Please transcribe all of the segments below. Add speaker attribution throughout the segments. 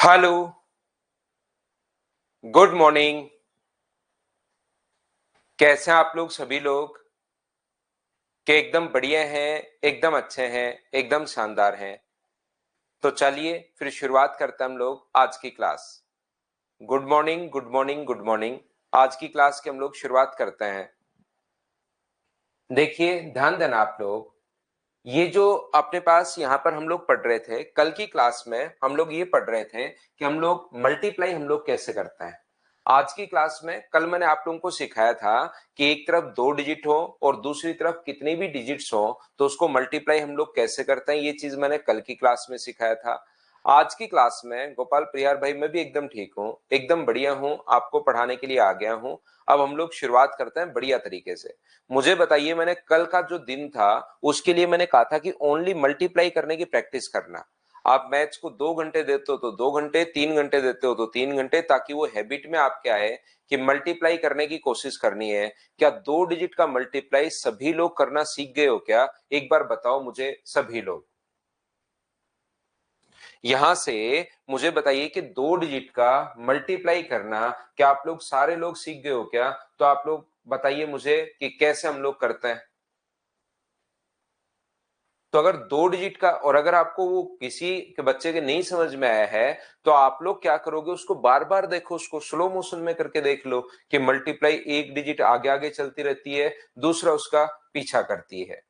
Speaker 1: Hello, good morning. कैसे हैं आप लोग सभी लोग? के एकदम बढ़िया हैं, एकदम अच्छे हैं, एकदम शानदार हैं। तो चलिए फिर शुरुआत करते हैं हम लोग आज की class. Good morning, good morning, good morning. आज की क्लास की हम लोग शुरुआत करते हैं। देखिए, ध्यान देना आप लोग। ये जो अपने पास यहाँ पर हम लोग पढ़ रहे थे, कल की क्लास में हम लोग ये पढ़ रहे थे कि हम लोग मल्टीप्लाई हम लोग कैसे करते हैं। आज की क्लास में कल मैंने आप लोगों को सिखाया था कि एक तरफ दो डिजिट हो और दूसरी तरफ कितनी भी डिजिट्स हो तो उसको मल्टीप्लाई हम लोग कैसे करते हैं, ये चीज मैंने कल की क्लास में सिखाया था। आज की क्लास में गोपाल प्रियार भाई, मैं भी एकदम ठीक हूँ, एकदम बढ़िया हूँ, आपको पढ़ाने के लिए आ गया हूँ। अब हम लोग शुरुआत करते हैं बढ़िया तरीके से। मुझे बताइए, मैंने कल का जो दिन था उसके लिए मैंने कहा था कि ओनली मल्टीप्लाई करने की प्रैक्टिस करना। आप मैथ्स को 2 घंटे देते हो तो 2 घंटे, 3 घंटे देते हो तो 3 घंटे, ताकि वो हैबिट में आपके आए कि मल्टीप्लाई करने की कोशिश करनी है। क्या 2 डिजिट का मल्टीप्लाई सभी लोग करना सीख गए हो क्या? एक बार बताओ मुझे सभी लोग। यहां से मुझे बताइए कि 2 डिजिट का मल्टीप्लाई करना क्या आप लोग सारे लोग सीख गए हो क्या? तो आप लोग बताइए मुझे कि कैसे हम लोग करते हैं। तो अगर 2 डिजिट का, और अगर आपको वो किसी के बच्चे के नहीं समझ में आया है तो आप लोग क्या करोगे, उसको बार बार देखो, उसको स्लो मोशन में करके देख लो कि मल्टीप्लाई एक डिजिट आगे आगे चलती रहती है, दूसरा उसका पीछा करती है।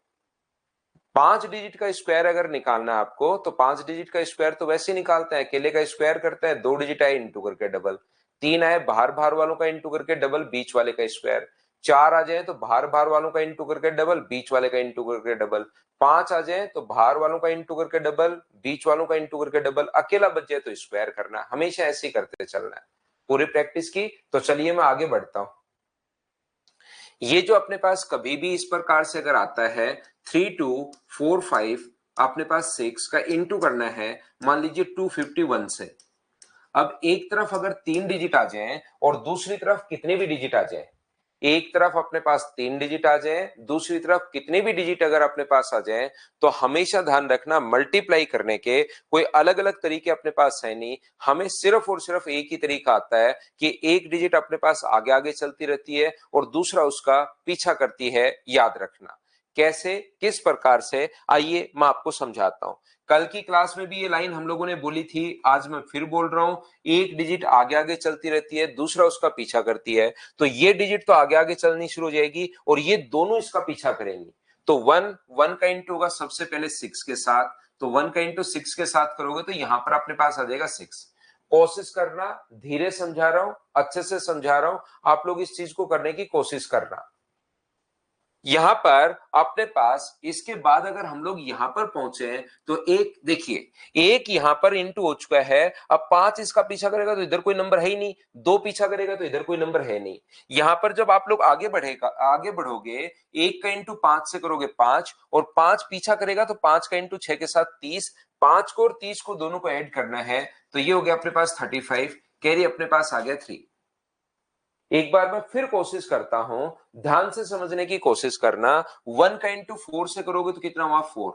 Speaker 1: 5 डिजिट का स्क्वायर अगर निकालना है आपको तो 5 डिजिट का स्क्वायर तो वैसे ही निकालते हैं, अकेले का स्क्वायर करते हैं, 2 डिजिट आए इंटू करके डबल, 3 आए बाहर बाहर वालों का इंटू करके डबल, बीच वाले का स्क्वायर, 4 आ जाए तो बाहर बाहर वालों का इंटू करके डबल, बीच वाले का इंटू करके डबल, 5 आ जाए तो बाहर वालों का इंटू करके डबल, बीच वालों का इंटू करके डबल, अकेला बच जाए तो स्क्वायर करना। हमेशा ऐसे ही करते चलना है। पूरी प्रैक्टिस की तो चलिए मैं आगे बढ़ता हूं। ये जो अपने पास कभी भी इस प्रकार से अगर आता है 3 2 4 5, अपने पास 6 का इंटू करना है, मान लीजिए 251 से। अब एक तरफ अगर 3 डिजिट आ जाए और दूसरी तरफ कितने भी डिजिट आ जाए, एक तरफ अपने पास 3 डिजिट आ जाए, दूसरी तरफ कितने भी डिजिट अगर अपने पास आ जाए, तो हमेशा ध्यान रखना मल्टीप्लाई करने के कोई अलग अलग तरीके अपने पास है नहीं। हमें सिर्फ और सिर्फ एक ही तरीका आता है कि एक डिजिट अपने पास आगे आगे चलती रहती है और दूसरा उसका पीछा करती है। याद रखना कैसे, किस प्रकार से, आइए मैं आपको समझाता हूं। कल की क्लास में भी ये लाइन हम लोगों ने बोली थी, आज मैं फिर बोल रहा हूं। एक डिजिट आगे आगे चलती रहती है, दूसरा उसका पीछा करती है। तो ये डिजिट तो आगे आगे चलनी शुरू हो जाएगी और ये दोनों इसका पीछा करेंगी। तो वन वन का इंटू होगा सबसे पहले 6 के साथ, तो 1 का इंटू 6 के साथ करोगे तो यहां पर अपने पास आ जाएगा 6। कोशिश करना, धीरे समझा रहा हूं, अच्छे से समझा रहा हूं, आप लोग इस चीज को करने की कोशिश करना। यहां पर अपने पास इसके बाद अगर हम लोग यहां पर पहुंचे तो एक देखिए, एक यहां पर इंटू हो चुका है। अब 5 इसका पीछा करेगा तो इधर कोई नंबर है ही नहीं, 2 पीछा करेगा तो इधर कोई नंबर है नहीं। यहां पर जब आप लोग आगे बढ़ोगे, 1 का इंटू 5 से करोगे 5, और 5 पीछा करेगा तो 5 का इंटू 6 के साथ 30, 5 को और 30 को दोनों को ऐड करना है, तो ये हो गया अपने पास 35। कैरी अपने पास आ गया 3। एक बार मैं फिर कोशिश करता हूं, ध्यान से समझने की कोशिश करना। 1 का इंटू 4 से करोगे तो कितना हुआ 4,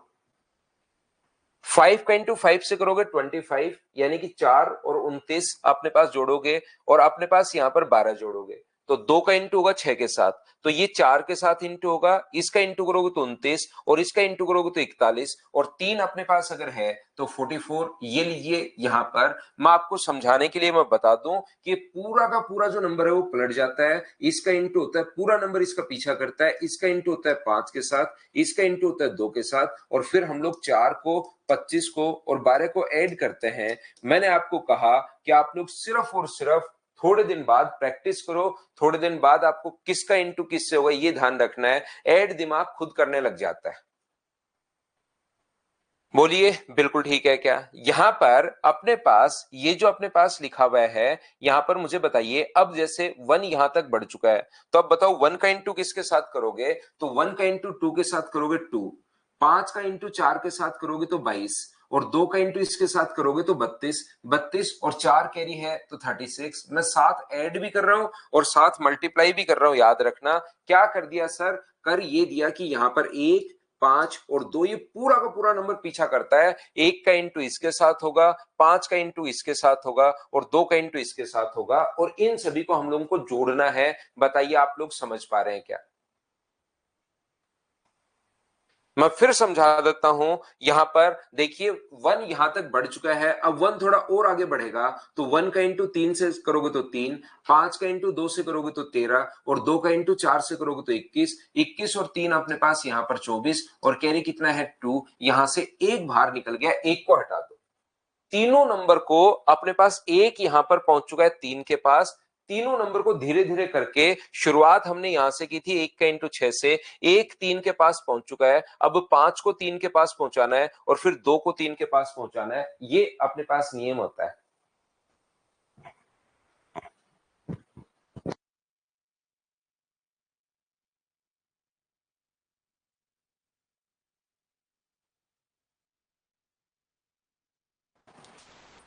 Speaker 1: 5 का इंटू 5 से करोगे 25, यानी कि 4 और 29 अपने पास जोड़ोगे और अपने पास यहां पर 12 जोड़ोगे तो 2 का इंटू होगा 6 के साथ, तो ये 4 के साथ इंटू होगा, इसका इंटू करोगे तो 29 और इसका इंटू करोगे तो 41, और 3 अपने पास अगर है तो 44। ये लीजिए, यहां पर मैं आपको समझाने के लिए मैं बता दूं कि पूरा का पूरा जो नंबर है वो पलट जाता है। इसका इंटू होता है पूरा नंबर, इसका पीछा करता है, इसका इंटू होता है 5 के साथ, इसका इंटू होता है 2 के साथ, और फिर हम लोग 4 को, 25 को और 12 को ऐड करते हैं। मैंने आपको कहा कि आप लोग सिर्फ और सिर्फ थोड़े दिन बाद प्रैक्टिस करो, थोड़े दिन बाद आपको किसका इंटू किससे होगा ये ध्यान रखना है। ऐड दिमाग खुद करने लग जाता है। बोलिए, बिल्कुल ठीक है क्या? यहां पर अपने पास ये जो अपने पास लिखा हुआ है, यहां पर मुझे बताइए, अब जैसे 1 यहां तक बढ़ चुका है, तो अब बताओ 1 का इंटू किसके साथ करोगे? तो 1 का इंटू 2 के साथ करोगे 2, 5 का इंटू 4 के साथ करोगे तो 22, और 2 का इंटू इसके साथ करोगे तो 32, 32 और 4 कैरी है तो 36। मैं साथ ऐड भी कर रहा हूं और साथ मल्टीप्लाई भी कर रहा हूं। याद रखना क्या कर दिया सर, कर ये दिया कि यहां पर 1 5 और 2, ये पूरा का पूरा नंबर पीछा करता है। 1 का इंटू इसके साथ होगा, 5 का इंटू इसके साथ होगा और 2 का इंटू इसके साथ होगा और इन सभी को हम लोगों को जोड़ना है। बताइए आप लोग समझ पा रहे हैं क्या? मैं फिर समझा देता हूं। यहां पर देखिए 1 यहां तक बढ़ चुका है, अब 1 थोड़ा और आगे बढ़ेगा तो 1 का इंटू 3 से करोगे तो 3, 5 का इंटू 2 से करोगे तो 13 और 2 का इंटू 4 से करोगे तो 21, 21 और 3 अपने पास यहां पर 24 और कैरी कितना है 2। यहां से एक बाहर निकल गया, एक को हटा दो। तीनों नंबर को अपने पास एक यहां पर पहुंच चुका है 3 के पास। तीनों नंबर को धीरे धीरे करके शुरुआत हमने यहां से की थी 1 का इंटू 6 से, एक 3 के पास पहुंच चुका है। अब 5 को 3 के पास पहुंचाना है और फिर 2 को 3 के पास पहुंचाना है। ये अपने पास नियम होता है।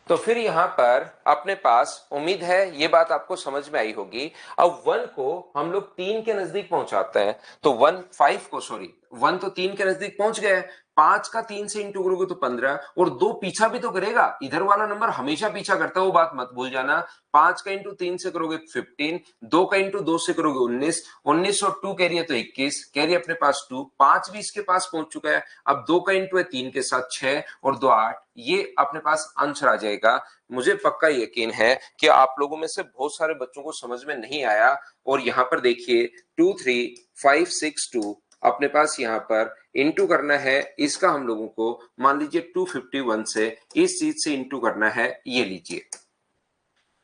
Speaker 1: तो फिर यहां पर अपने पास उम्मीद है ये बात आपको समझ में आई होगी। अब 1 को हम लोग 3 के नजदीक पहुंचाते हैं तो 1 तो 3 के नजदीक पहुंच गए। 5 का 3 से इंटू करोगे तो 15 और 2 पीछा भी तो करेगा, इधर वाला नंबर हमेशा पीछा करता है, वो बात मत भूल जाना। 5 का इंटू 3 से करोगे 15, 2 का इंटू 2 से करोगे 19, 19 और 2 कैरी है तो 21, कैरी अपने पास 2, 5 भी इसके पास पहुंच चुका है। अब 2 का इंटू है 3 के साथ 6 और 2 8, ये अपने पास आंसर आ जाएगा। मुझे पक्का यकीन है कि आप लोगों में से बहुत सारे बच्चों को समझ में नहीं आया। और यहां पर देखिए 23562 अपने पास यहां पर इंटू करना है, इसका हम लोगों को मान लीजिए 251 से इस चीज से इंटू करना है, ये लीजिए।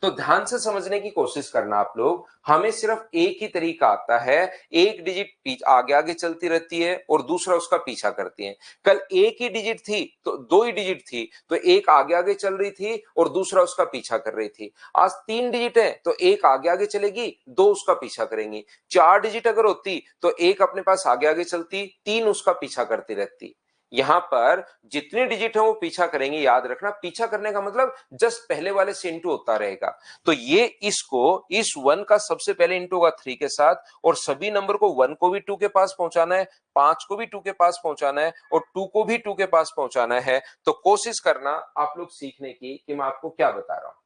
Speaker 1: तो ध्यान से समझने की कोशिश करना आप लोग। हमें सिर्फ एक ही तरीका आता है, एक डिजिट आगे आगे चलती रहती है और दूसरा उसका पीछा करती है। कल एक ही डिजिट थी तो दो ही डिजिट थी तो एक आगे आगे चल रही थी और दूसरा उसका पीछा कर रही थी। आज 3 डिजिट है तो एक आगे आगे चलेगी, 2 उसका पीछा करेंगी। 4 डिजिट अगर होती तो एक अपने पास आगे आगे चलती, 3 उसका पीछा करती रहती। यहां पर जितने डिजिट है वो पीछा करेंगे, याद रखना पीछा करने का मतलब जस्ट पहले वाले से इंटू होता रहेगा। तो ये इसको इस 1 का सबसे पहले इंटू होगा 3 के साथ और सभी नंबर को 1 को भी 2 के पास पहुंचाना है, 5 को भी 2 के पास पहुंचाना है और 2 को भी 2 के पास पहुंचाना है। तो कोशिश करना आप लोग सीखने की कि मैं आपको क्या बता रहा हूं।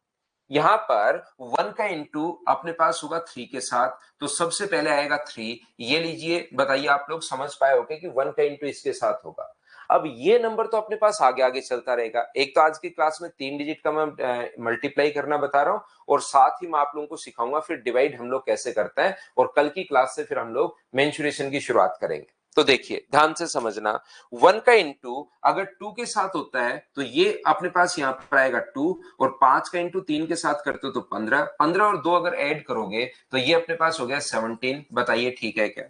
Speaker 1: यहां पर 1 का इंटू अपने पास होगा 3 के साथ, तो सबसे पहले आएगा 3, ये लीजिए। बताइए आप लोग समझ पाए होंगे कि 1 का इंटू इसके साथ होगा। अब ये नंबर तो अपने पास आगे आगे चलता रहेगा। एक तो आज की क्लास में 3 डिजिट का मैं मल्टीप्लाई करना बता रहा हूं और साथ ही मैं आप लोगों को सिखाऊंगा फिर डिवाइड हम लोग कैसे करते हैं और कल की क्लास से फिर हम लोग मेंशुरेशन की शुरुआत करेंगे। तो देखिए ध्यान से समझना, 1 का इंटू अगर 2 के साथ होता है तो ये अपने पास यहां पर आएगा 2 और 5 का इंटू 3 के साथ करते हो तो 15, 15 और 2 अगर ऐड करोगे तो ये अपने पास हो गया 17। बताइए ठीक है क्या?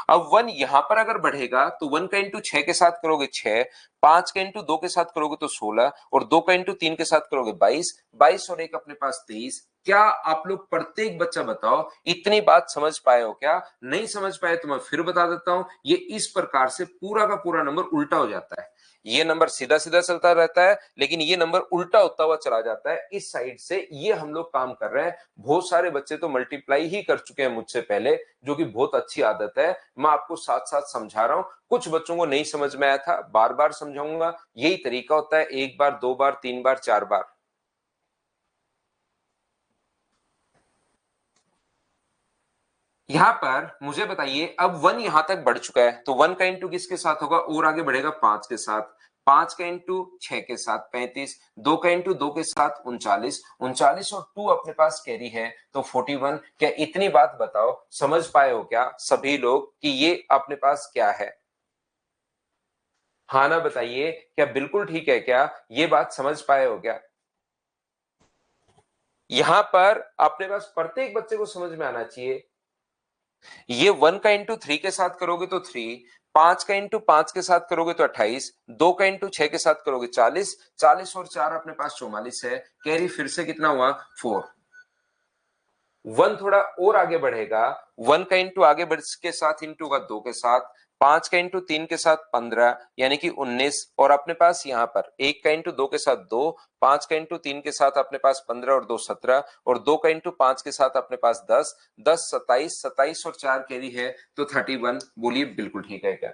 Speaker 1: अब 1 यहां पर अगर बढ़ेगा तो 1 का इंटू 6 के साथ करोगे 6, 5 का इंटू 2 के साथ करोगे तो 16 और 2 का इंटू 3 के साथ करोगे 22, 22 और एक अपने पास 23। क्या आप लोग प्रत्येक बच्चा बताओ इतनी बात समझ पाए हो क्या? नहीं समझ पाए तो मैं फिर बता देता हूं। ये इस प्रकार से पूरा का पूरा नंबर उल्टा हो जाता है। ये नंबर सीधा सीधा चलता रहता है लेकिन ये नंबर उल्टा होता हुआ चला जाता है इस साइड से। ये हम लोग काम कर रहे हैं। बहुत सारे बच्चे तो मल्टीप्लाई ही कर चुके हैं मुझसे पहले, जो कि बहुत अच्छी आदत है। मैं आपको साथ साथ समझा रहा हूं। कुछ बच्चों को नहीं समझ में आया था, बार बार समझाऊंगा। यही तरीका होता है, एक बार, दो बार, तीन बार, चार बार। यहां पर मुझे बताइए, अब 1 यहां तक बढ़ चुका है तो 1 का इंटू किसके साथ होगा और आगे बढ़ेगा 5 के साथ, 5 का इंटू 6 के साथ 35, 2 का इंटू 2 के साथ 39, 39 और 2 अपने पास कैरी है तो 41। क्या इतनी बात बताओ समझ पाए हो क्या सभी लोग कि ये अपने पास क्या है? हाँ ना बताइए, क्या बिल्कुल ठीक है क्या? ये बात समझ पाए हो क्या? यहां पर अपने पास प्रत्येक बच्चे को समझ में आना चाहिए। ये 1 का इंटू 3 के साथ करोगे तो 3, 5 का इंटू 5 के साथ करोगे तो 28, 2 का इंटू 6 के साथ करोगे 40, 40 और 4 अपने पास 44 है। कैरी फिर से कितना हुआ 4। 1 थोड़ा और आगे बढ़ेगा, 1 का इंटू आगे बढ़ के साथ इंटू का 2 के साथ, 5 का इंटू 3 के साथ 15 यानी कि 19 और अपने पास यहां पर 1 का इंटू 2 के साथ 2, 5 का इंटू 3 के साथ अपने पास 15 और 2 17 और 2 का इंटू 5 के साथ अपने पास 10, 10 27, 27 और 4 कैरी है तो 31। बोलिए बिल्कुल ठीक है क्या?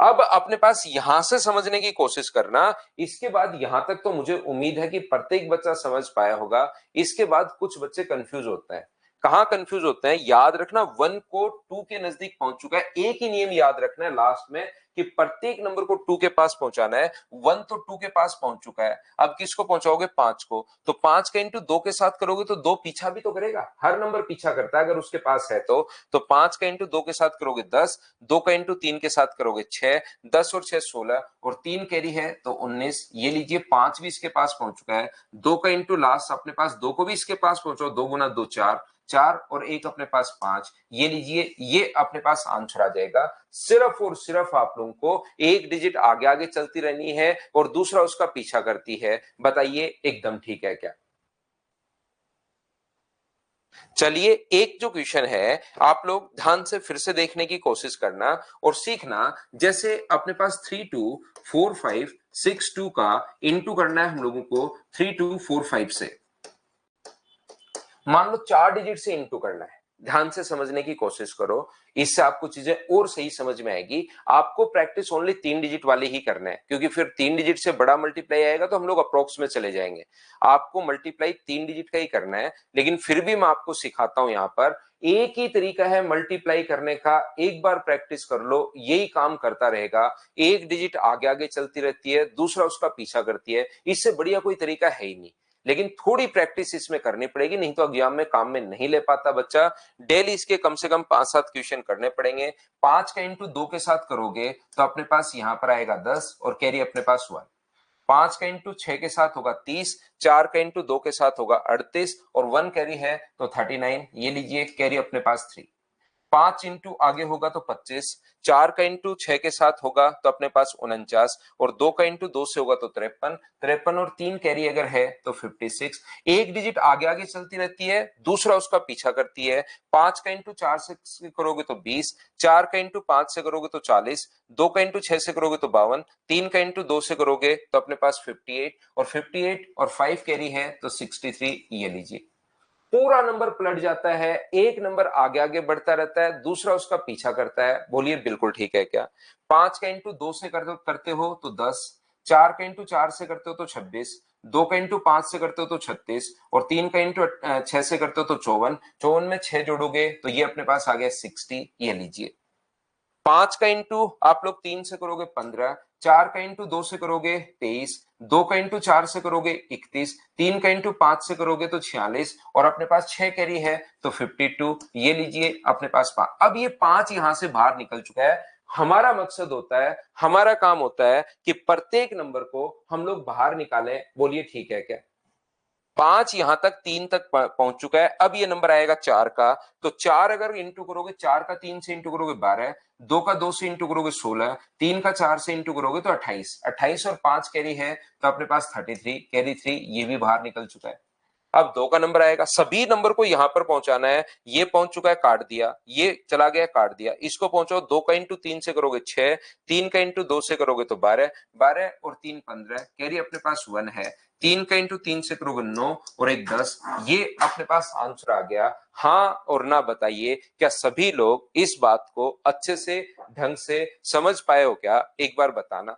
Speaker 1: अब अपने पास यहां से समझने की कोशिश करना। इसके बाद यहां तक तो मुझे उम्मीद है कि प्रत्येक बच्चा समझ पाया होगा। इसके बाद कुछ बच्चे कंफ्यूज होते हैं। कहां कंफ्यूज होते हैं, याद रखना, वन को टू के नजदीक पहुंच चुका है। एक ही नियम याद रखना है लास्ट में कि प्रत्येक नंबर को टू के पास पहुंचाना है। वन तो टू के पास पहुंच चुका है, अब किसको पहुंचाओगे, पांच को। तो पांच का इंटू दो के साथ करोगे तो दो पीछा भी तो करेगा, हर नंबर पीछा करता है अगर उसके पास है तो पांच का इंटू दो के साथ करोगे 10, दो का इंटू तीन के साथ करोगे 6, 10 और 6 16, और तीन कैरी है तो 19। ये लीजिए पांच भी इसके पास पहुंच चुका है। दो का इंटू लास्ट अपने पास, दो को भी इसके पास पहुंचो, दो गुना दो चार, चार और एक अपने पास पांच। ये लीजिए, ये अपने पास आंसर आ जाएगा। सिर्फ और सिर्फ आप लोगों को एक डिजिट आगे आगे चलती रहनी है और दूसरा उसका पीछा करती है। बताइए एकदम ठीक है क्या? चलिए एक जो क्वेश्चन है आप लोग ध्यान से फिर से देखने की कोशिश करना और सीखना। जैसे अपने पास 324562 का इंटू करना है हम लोगों को 3245 से। मान लो चार डिजिट से इंटू करना है। ध्यान से समझने की कोशिश करो, इससे आपको चीजें और सही समझ में आएगी। आपको प्रैक्टिस ओनली तीन डिजिट वाले ही करना है, क्योंकि फिर तीन डिजिट से बड़ा मल्टीप्लाई आएगा तो हम लोग अप्रोक्स में चले जाएंगे। आपको मल्टीप्लाई तीन डिजिट का ही करना है, लेकिन फिर भी मैं आपको सिखाता हूं। यहां पर एक ही तरीका है मल्टीप्लाई करने का, एक बार प्रैक्टिस कर लो, यही काम करता रहेगा। एक डिजिट आगे आगे चलती रहती है, दूसरा उसका पीछा करती है, इससे बढ़िया कोई तरीका है ही नहीं। लेकिन थोड़ी प्रैक्टिस इसमें करनी पड़ेगी, नहीं तो एग्जाम में काम में नहीं ले पाता बच्चा। डेली इसके कम से कम 5-7 क्वेश्चन करने पड़ेंगे। पांच का इंटू दो के साथ करोगे तो अपने पास यहां पर आएगा 10 और कैरी अपने पास 1। पांच का इंटू छह के साथ होगा 30, चार का इंटू दो के साथ होगा 38 और 1 कैरी है तो 39। ये लीजिए कैरी अपने पास 3। पांच इंटू आगे होगा तो 25, चार का इंटू छह के साथ होगा तो अपने पास 49 और दो का इंटू दो से होगा तो 53, 53 और तीन कैरी अगर है तो 56। एक डिजिट आगे आगे चलती रहती है, दूसरा उसका पीछा करती है। पांच का इंटू चार से करोगे तो 20, चार का इंटू पांच से करोगे तो 40, दो का इंटू छह से करोगे तो 52, तीन का इंटू दो से करोगे तो अपने पास 58 और 58 और 5 कैरी है तो 63। ये लीजिए पूरा नंबर पलट जाता है, एक नंबर आगे आगे बढ़ता रहता है, दूसरा उसका पीछा करता है। बोलिए बिल्कुल ठीक है क्या? पांच का इंटू दो से करते हो तो 10, चार का इंटू चार से करते हो तो 26, दो का इंटू पांच से करते हो तो 36 और तीन का इंटू छह से करते हो तो 54। 54 में छह जोड़ोगे तो ये अपने पास आ गया 60। ये लीजिए पांच का इंटू आप लोग तीन से करोगे 15, चार का इंटू दो से करोगे 23, दो का इंटू चार से करोगे 31, तीन का इंटू पांच से करोगे तो 46 और अपने पास छह कैरी है तो 52। ये लीजिए अपने पास पांच। अब ये पांच यहां से बाहर निकल चुका है। हमारा मकसद होता है, हमारा काम होता है कि प्रत्येक नंबर को हम लोग बाहर निकालें। बोलिए ठीक है क्या? पांच यहां तक तीन तक पहुंच चुका है। अब ये नंबर आएगा चार का, तो चार अगर इंटू करोगे, चार का तीन से इंटू करोगे 12, दो का दो से इंटू करोगे 16, तीन का चार से इंटू करोगे तो 28। 28 और पांच कैरी है तो अपने पास 33, कैरी 3। ये भी बाहर निकल चुका है। अब दो का नंबर आएगा, सभी नंबर को यहां पर पहुंचाना है। ये पहुंच चुका है, काट दिया, ये चला गया, काट दिया, इसको पहुंचाओ। दो का इंटू तीन से करोगे 6, तीन का इंटू दो से करोगे तो 12, 12 और तीन 15, कैरी अपने पास 1 है। तीन का इंटू तीन से करोगे 9 और एक 10। ये अपने पास आंसर आ गया। हाँ और ना बताइए, क्या सभी लोग इस बात को अच्छे से ढंग से समझ पाए हो क्या? एक बार बताना।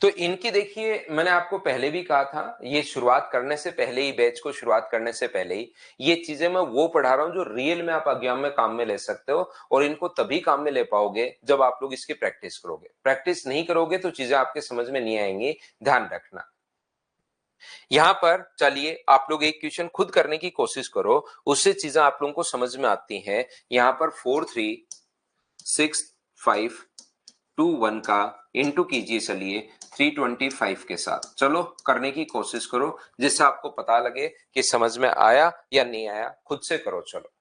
Speaker 1: तो इनकी देखिए, मैंने आपको पहले भी कहा था, ये शुरुआत करने से पहले ही, बैच को शुरुआत करने से पहले ही ये चीजें मैं वो पढ़ा रहा हूं जो रियल में आप एग्जाम में काम में ले सकते हो। और इनको तभी काम में ले पाओगे जब आप लोग इसकी प्रैक्टिस करोगे। प्रैक्टिस नहीं करोगे तो चीजें आपके समझ में नहीं आएंगी, ध्यान रखना। यहां पर चलिए आप लोग एक क्वेश्चन खुद करने की कोशिश करो, उससे चीजें आप लोगों को समझ में आती हैं। यहां पर 436521 का इंटू कीजिए चलिए 325 के साथ। चलो करने की कोशिश करो, जिससे आपको पता लगे कि समझ में आया या नहीं आया। खुद से करो चलो।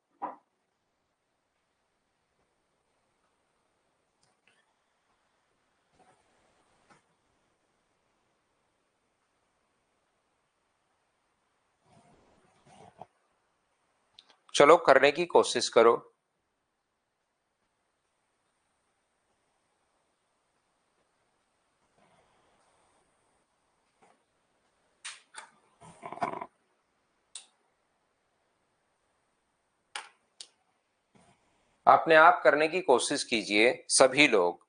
Speaker 1: चलो करने की कोशिश करो। अपने आप करने की कोशिश कीजिए सभी लोग।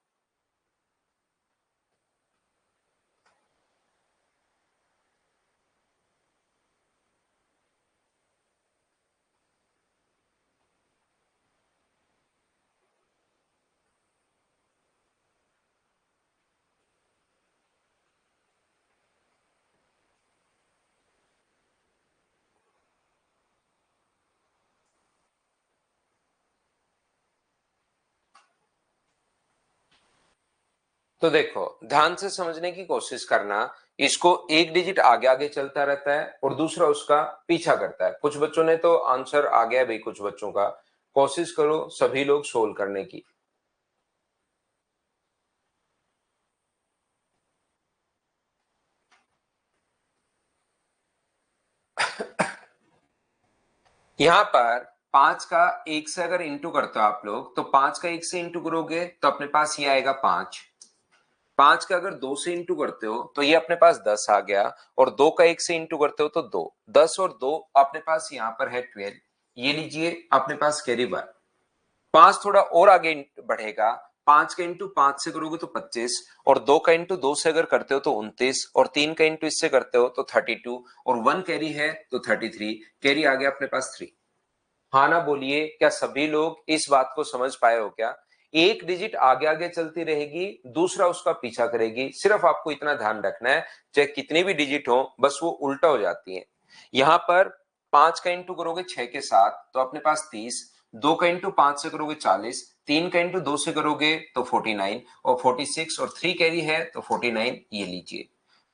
Speaker 1: तो देखो, ध्यान से समझने की कोशिश करना। इसको एक डिजिट आगे आगे चलता रहता है और दूसरा उसका पीछा करता है। कुछ बच्चों ने तो आंसर आ गया भाई, कुछ बच्चों का। कोशिश करो सभी लोग सोल्व करने की। यहां पर 5 का 1 से अगर इंटू करते हो आप लोग, तो 5 का 1 से इंटू करोगे तो अपने पास ये आएगा 5। 5 का अगर 2 से इंटू करते हो तो ये अपने पास 10 आ गया। और 2 का 1 से इंटू करते हो तो 2। 10 और 2 अपने पास यहां पर है 12। ये लीजिए अपने पास कैरी बार। 5 थोड़ा और आगे बढ़ेगा। 5 का इंटू 5 से करोगे तो 25। और 2 का इंटू 2 से अगर करते हो तो 29। और 3 का इंटू इससे करते हो तो 32। और 1 कैरी है तो 33। कैरी आ गया अपने पास 3। हाँ ना बोलिए, क्या सभी लोग इस बात को समझ पाए हो क्या? एक डिजिट आगे आगे चलती रहेगी, दूसरा उसका पीछा करेगी। सिर्फ आपको इतना ध्यान रखना है, चाहे कितनी भी डिजिट हो, बस वो उल्टा हो जाती है। यहां पर 5 का इंटू करोगे 6 के साथ तो अपने पास 30। 2 का इंटू 5 से करोगे 40। 3 का इंटू 2 से करोगे तो 49। और 46 और 3 कैरी है तो 49। ये लीजिए।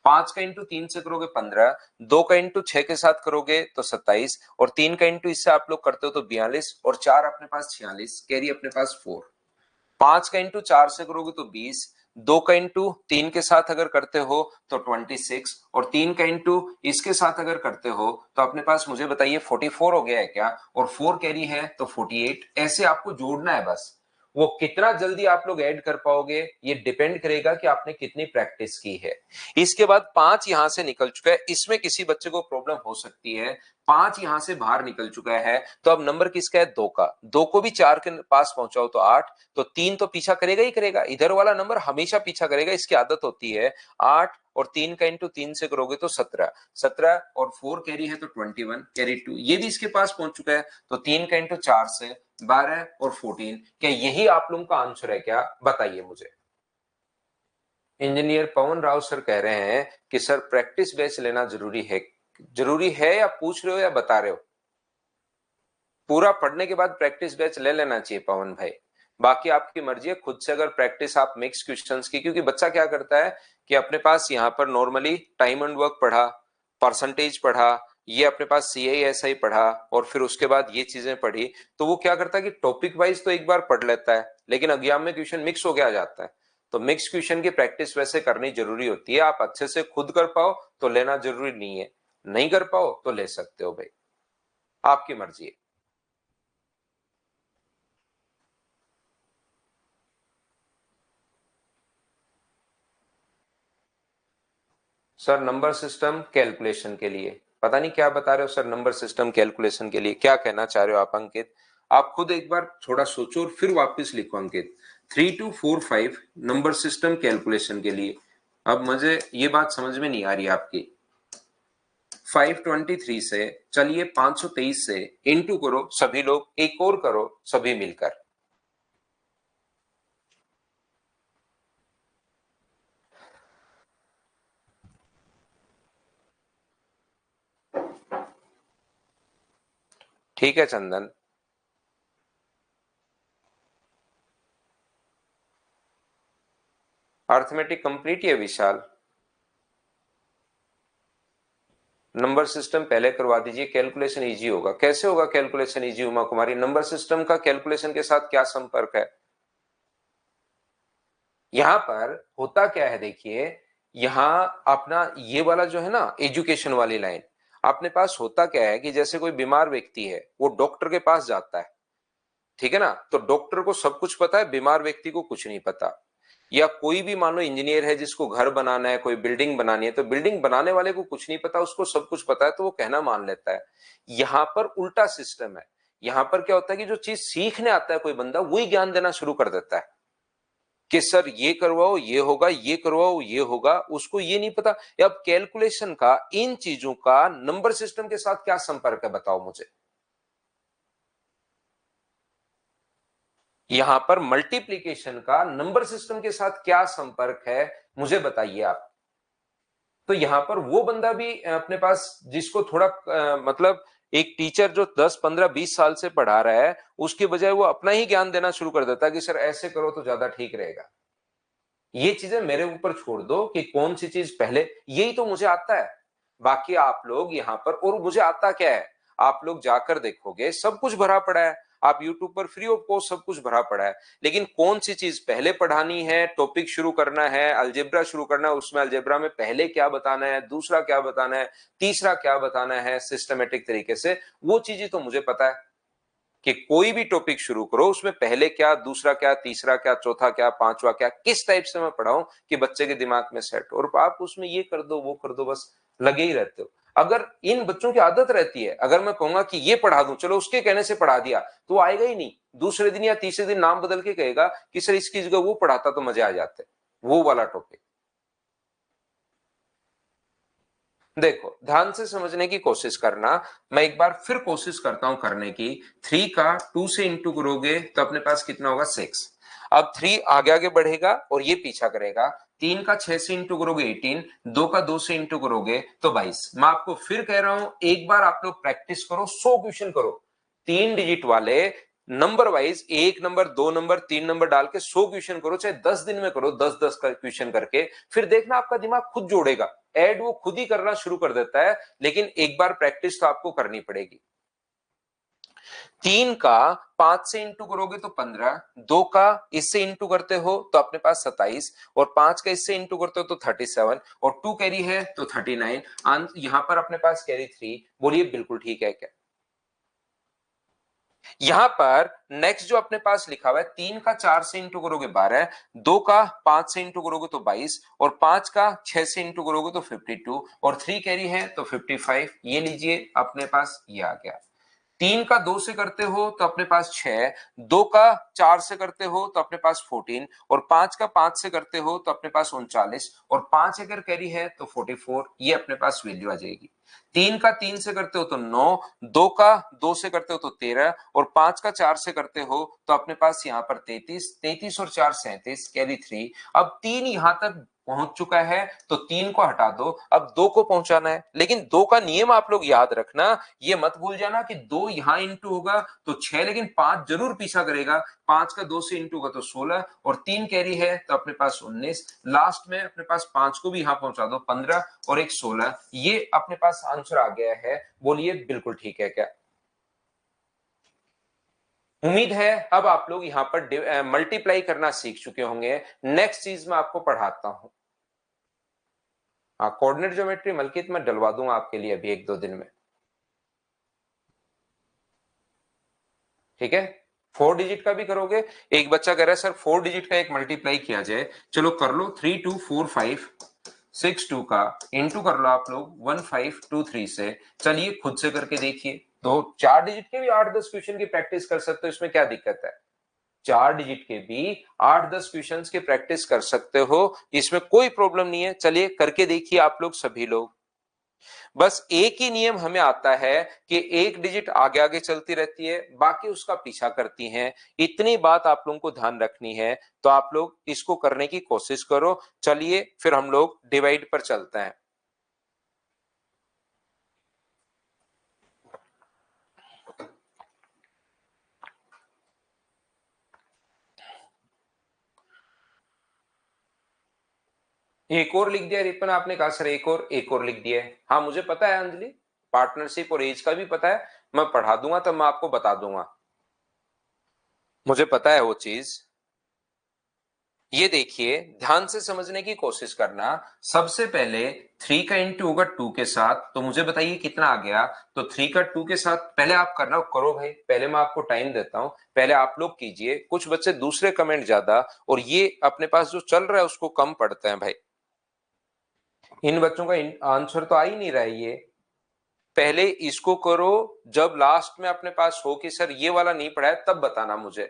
Speaker 1: 5 का इंटू 3 से करोगे 15। 2 का इंटू 6 के साथ करोगे तो 27। और 3 का इंटू इससे आप लोग करते हो तो 42। और 4 अपने पास 46। कैरी अपने पास 4। 5 का इंटू 4 से करोगे तो 20। 2 का इंटू 3 के साथ अगर करते हो तो 26। और 3 का इंटू इसके साथ अगर करते हो तो अपने पास मुझे बताइए 44 हो गया है क्या? और 4 कैरी है तो 48। ऐसे आपको जोड़ना है बस। वो कितना जल्दी आप लोग ऐड कर पाओगे ये डिपेंड करेगा कि आपने कितनी प्रैक्टिस की है। इसके बाद 5 यहां से निकल चुका है, इसमें किसी बच्चे को प्रॉब्लम हो सकती है। 5 यहां से बाहर निकल चुका है, तो अब नंबर किसका है? 2 का। 2 को भी 4 के पास पहुंचाओ तो 8। तो 3 तो पीछा करेगा ही करेगा, इधर वाला नंबर हमेशा पीछा करेगा, इसकी आदत होती है। 8 और 3 का इंटू 3 से करोगे तो 17। 17 और 4 कैरी है तो 21। कैरी 2 ये भी इसके पास पहुंच चुका है। तो 3 का इंटू 4 से 12 और 14। क्या यही आप लोगों का आंसर है क्या? बताइए मुझे। इंजीनियर पवन राव सर कह रहे हैं कि सर प्रैक्टिस बेच लेना जरूरी है। जरूरी है या पूछ रहे हो या बता रहे हो? पूरा पढ़ने के बाद प्रैक्टिस बैच ले लेना चाहिए पवन भाई। बाकी आपकी मर्जी है, खुद से अगर प्रैक्टिस आप मिक्स क्वेश्चंस की, क्योंकि बच्चा क्या करता है कि अपने पास यहाँ पर नॉर्मली टाइम एंड वर्क पढ़ा, परसेंटेज पढ़ा, ये अपने पास सी आई एस आई पढ़ा, और फिर उसके बाद ये चीजें पढ़ी। तो वो क्या करता है कि टॉपिक वाइज तो एक बार पढ़ लेता है, लेकिन एग्जाम में क्वेश्चन मिक्स हो गया जाता है। तो मिक्स क्वेश्चन की प्रैक्टिस वैसे करनी जरूरी होती है। आप अच्छे से खुद कर पाओ तो लेना जरूरी नहीं है, नहीं कर पाओ तो ले सकते हो भाई, आपकी मर्जी है। सर नंबर सिस्टम कैलकुलेशन के लिए? पता नहीं क्या बता रहे हो सर, नंबर सिस्टम कैलकुलेशन के लिए क्या कहना चाह रहे हो आप अंकित? आप खुद एक बार थोड़ा सोचो और फिर वापस लिखो अंकित। 3245 नंबर सिस्टम कैलकुलेशन के लिए। अब मुझे ये बात समझ में नहीं आ रही आपकी। 523 से चलिए 523 से इंटू करो सभी लोग, एक और करो सभी मिलकर। ठीक है चंदन। अर्थमेटिक कंप्लीट है विशाल। नंबर सिस्टम पहले करवा दीजिए, कैलकुलेशन इजी होगा। कैसे होगा कैलकुलेशन इजी उमा कुमारी? नंबर सिस्टम का कैलकुलेशन के साथ क्या संपर्क है? यहां पर होता क्या है देखिए, यहां अपना ये वाला जो है ना एजुकेशन वाली लाइन, अपने पास होता क्या है कि जैसे कोई बीमार व्यक्ति है वो डॉक्टर के पास जाता है, ठीक है ना? तो डॉक्टर को सब कुछ पता है, बीमार व्यक्ति को कुछ नहीं पता। या कोई भी मान लो इंजीनियर है जिसको घर बनाना है, कोई बिल्डिंग बनानी है, तो बिल्डिंग बनाने वाले को कुछ नहीं पता, उसको सब कुछ पता है तो वो कहना मान लेता है। यहां पर उल्टा सिस्टम है यहां पर क्या होता है कि जो चीज सीखने आता है कोई बंदा, वही ज्ञान देना शुरू कर देता है कि सर ये करवाओ ये होगा, ये करवाओ ये होगा। उसको ये नहीं पता अब कैलकुलेशन का, इन चीजों का नंबर सिस्टम के साथ क्या संपर्क है, बताओ मुझे। यहां पर मल्टीप्लीकेशन का नंबर सिस्टम के साथ क्या संपर्क है, मुझे बताइए आप। तो यहां पर वो बंदा भी अपने पास, जिसको थोड़ा मतलब एक टीचर जो 10 15 20 साल से पढ़ा रहा है, उसके बजाय वो अपना ही ज्ञान देना शुरू कर देता है कि सर ऐसे करो तो ज्यादा ठीक रहेगा। ये चीजें मेरे ऊपर छोड़ दो कि कौन सी चीज पहले, यही तो मुझे आता है। बाकी आप लोग यहाँ पर, और मुझे आता क्या है, आप लोग जाकर देखोगे सब कुछ भरा पड़ा है, आप YouTube पर फ्री ऑफ कॉस्ट सब कुछ भरा पड़ा है। लेकिन कौन सी चीज पहले पढ़ानी है, टॉपिक शुरू करना है, अलजेब्रा शुरू करना है, उसमें अलजेब्रा में पहले क्या बताना है, दूसरा क्या बताना है, तीसरा क्या बताना है सिस्टमेटिक तरीके से, वो चीजें तो मुझे पता है कि कोई भी टॉपिक शुरू करो उसमें पहले क्या, दूसरा क्या, तीसरा क्या, चौथा क्या, पांचवा क्या, किस टाइप से मैं पढ़ाऊं कि बच्चे के दिमाग में सेट। और आप उसमें ये कर दो वो कर दो, बस लगे ही रहते हो। अगर इन बच्चों की आदत रहती है, अगर मैं कहूंगा कि ये पढ़ा दूं, चलो उसके कहने से पढ़ा दिया, तो वो आएगा ही नहीं। दूसरे दिन या तीसरे दिन नाम बदल के कहेगा कि सर इसकी जगह वो पढ़ाता तो मजे आ जाते, वो वाला टॉपिक। देखो ध्यान से समझने की कोशिश करना, मैं एक बार फिर कोशिश करता हूं करने की। 3 का 2 से इंटू करोगे तो अपने पास कितना होगा 6। अब 3 आगे आगे बढ़ेगा और ये पीछा करेगा। 3 का 6 से इंटू करोगे 18, 2 का 2 से इंटू करोगे तो 22। मैं आपको फिर कह रहा हूं, एक बार आप लोग प्रैक्टिस करो, 100 क्वेश्चन करो, 3 डिजिट वाले number wise, 1 number 2 number 3 number डाल के 100 क्वेश्चन करो, चाहे 10 दिन में करो, 10-10 का क्वेश्चन करके। फिर देखना आपका दिमाग खुद जोड़ेगा, ऐड वो खुद ही करना शुरू कर देता है। लेकिन एक बार प्रैक्टिस तो आपको करनी पड़ेगी। 3 का 5 से इंटू करोगे तो 15, 2 का इससे इंटू करते हो तो अपने पास 27, और 5 का इससे इंटू करते हो तो 37, और 2 कैरी है तो 39। यहां पर अपने पास कैरी 3। बोलिए बिल्कुल ठीक है क्या? यहां पर नेक्स्ट जो अपने पास लिखा हुआ है, 3 का 4 से इंटू करोगे 12, 2 का 5 से इंटू करोगे तो 22, और 5 का 6 से इंटू करोगे तो 52, और 3 कैरी है तो 55। ये लीजिए अपने पास ये आ गया। 3 का 2 से करते हो तो अपने पास 6, 2 का 4 से करते हो तो अपने पास 14, और 5 का 5 से करते हो तो अपने पास 39, और 5 अगर कैरी है तो 44। ये अपने पास वैल्यू आ जाएगी। 3 का 3 से करते हो तो 9, 2 का 2 से करते हो तो 13, और 5 का 4 से करते हो तो अपने पास यहाँ पर 33, 33 और 4 37, कैरी 3। अब 3 यहां तक पहुंच चुका है तो 3 को हटा दो, अब 2 को पहुंचाना है। लेकिन 2 का नियम आप लोग याद रखना, ये मत भूल जाना कि 2 यहां इंटू होगा तो 6, लेकिन 5 जरूर पीछा करेगा। 5 का 2 से इंटू होगा तो 16, और 3 कैरी है तो अपने पास 19। लास्ट में अपने पास 5 को भी यहां पहुंचा दो, 15 और एक 16। ये अपने पास आंसर आ गया है। बोलिए बिल्कुल ठीक है क्या? उम्मीद है अब आप लोग यहां पर मल्टीप्लाई करना सीख चुके होंगे। नेक्स्ट चीज मैं आपको पढ़ाता हूं। हाँ, कोऑर्डिनेट ज्योमेट्री मलकित मैं डलवा दूंगा आपके लिए अभी 1-2 दिन में। ठीक है, 4 डिजिट का भी करोगे। एक बच्चा कह रहा है सर 4 डिजिट का एक मल्टीप्लाई किया जाए, चलो कर लो। 3 2 4 5 6 2 का इंटू कर लो आप लोग 1523 से। चलिए खुद से करके देखिए। तो 4 डिजिट के भी 8-10 क्वेश्चन की प्रैक्टिस कर सकते हो, इसमें क्या दिक्कत है? 4 डिजिट के भी 8-10 क्वेश्चंस की प्रैक्टिस कर सकते हो, इसमें कोई प्रॉब्लम नहीं है। चलिए करके देखिए आप लोग सभी लोग। बस एक ही नियम हमें आता है कि एक डिजिट आगे आगे चलती रहती है, बाकी उसका पीछा करती हैं। इतनी बात आप लोगों को ध्यान रखनी है, तो आप लोग इसको करने की कोशिश करो। चलिए फिर हम लोग डिवाइड पर चलते हैं। एक और लिख दिया रिपन आपने कहा सर, एक और लिख दिया है। हाँ मुझे पता है अंजलि, पार्टनरशिप और एज का भी पता है। मैं पढ़ा दूंगा तब मैं आपको बता दूंगा, मुझे पता है वो चीज। ये देखिए ध्यान से समझने की कोशिश करना। सबसे पहले 3 का इंटू होगा 2 के साथ, तो मुझे बताइए कितना आ गया। तो 3 का 2 के साथ पहले आप करना करो भाई, पहले मैं आपको टाइम देता हूं, पहले आप लोग कीजिए। कुछ बच्चे दूसरे कमेंट ज्यादा, और ये अपने पास जो चल रहा है उसको कम पढ़ते हैं भाई। इन बच्चों का आंसर तो आ ही नहीं रहा है ये। पहले इसको करो, जब लास्ट में अपने पास हो कि सर ये वाला नहीं पढ़ा है, तब बताना मुझे।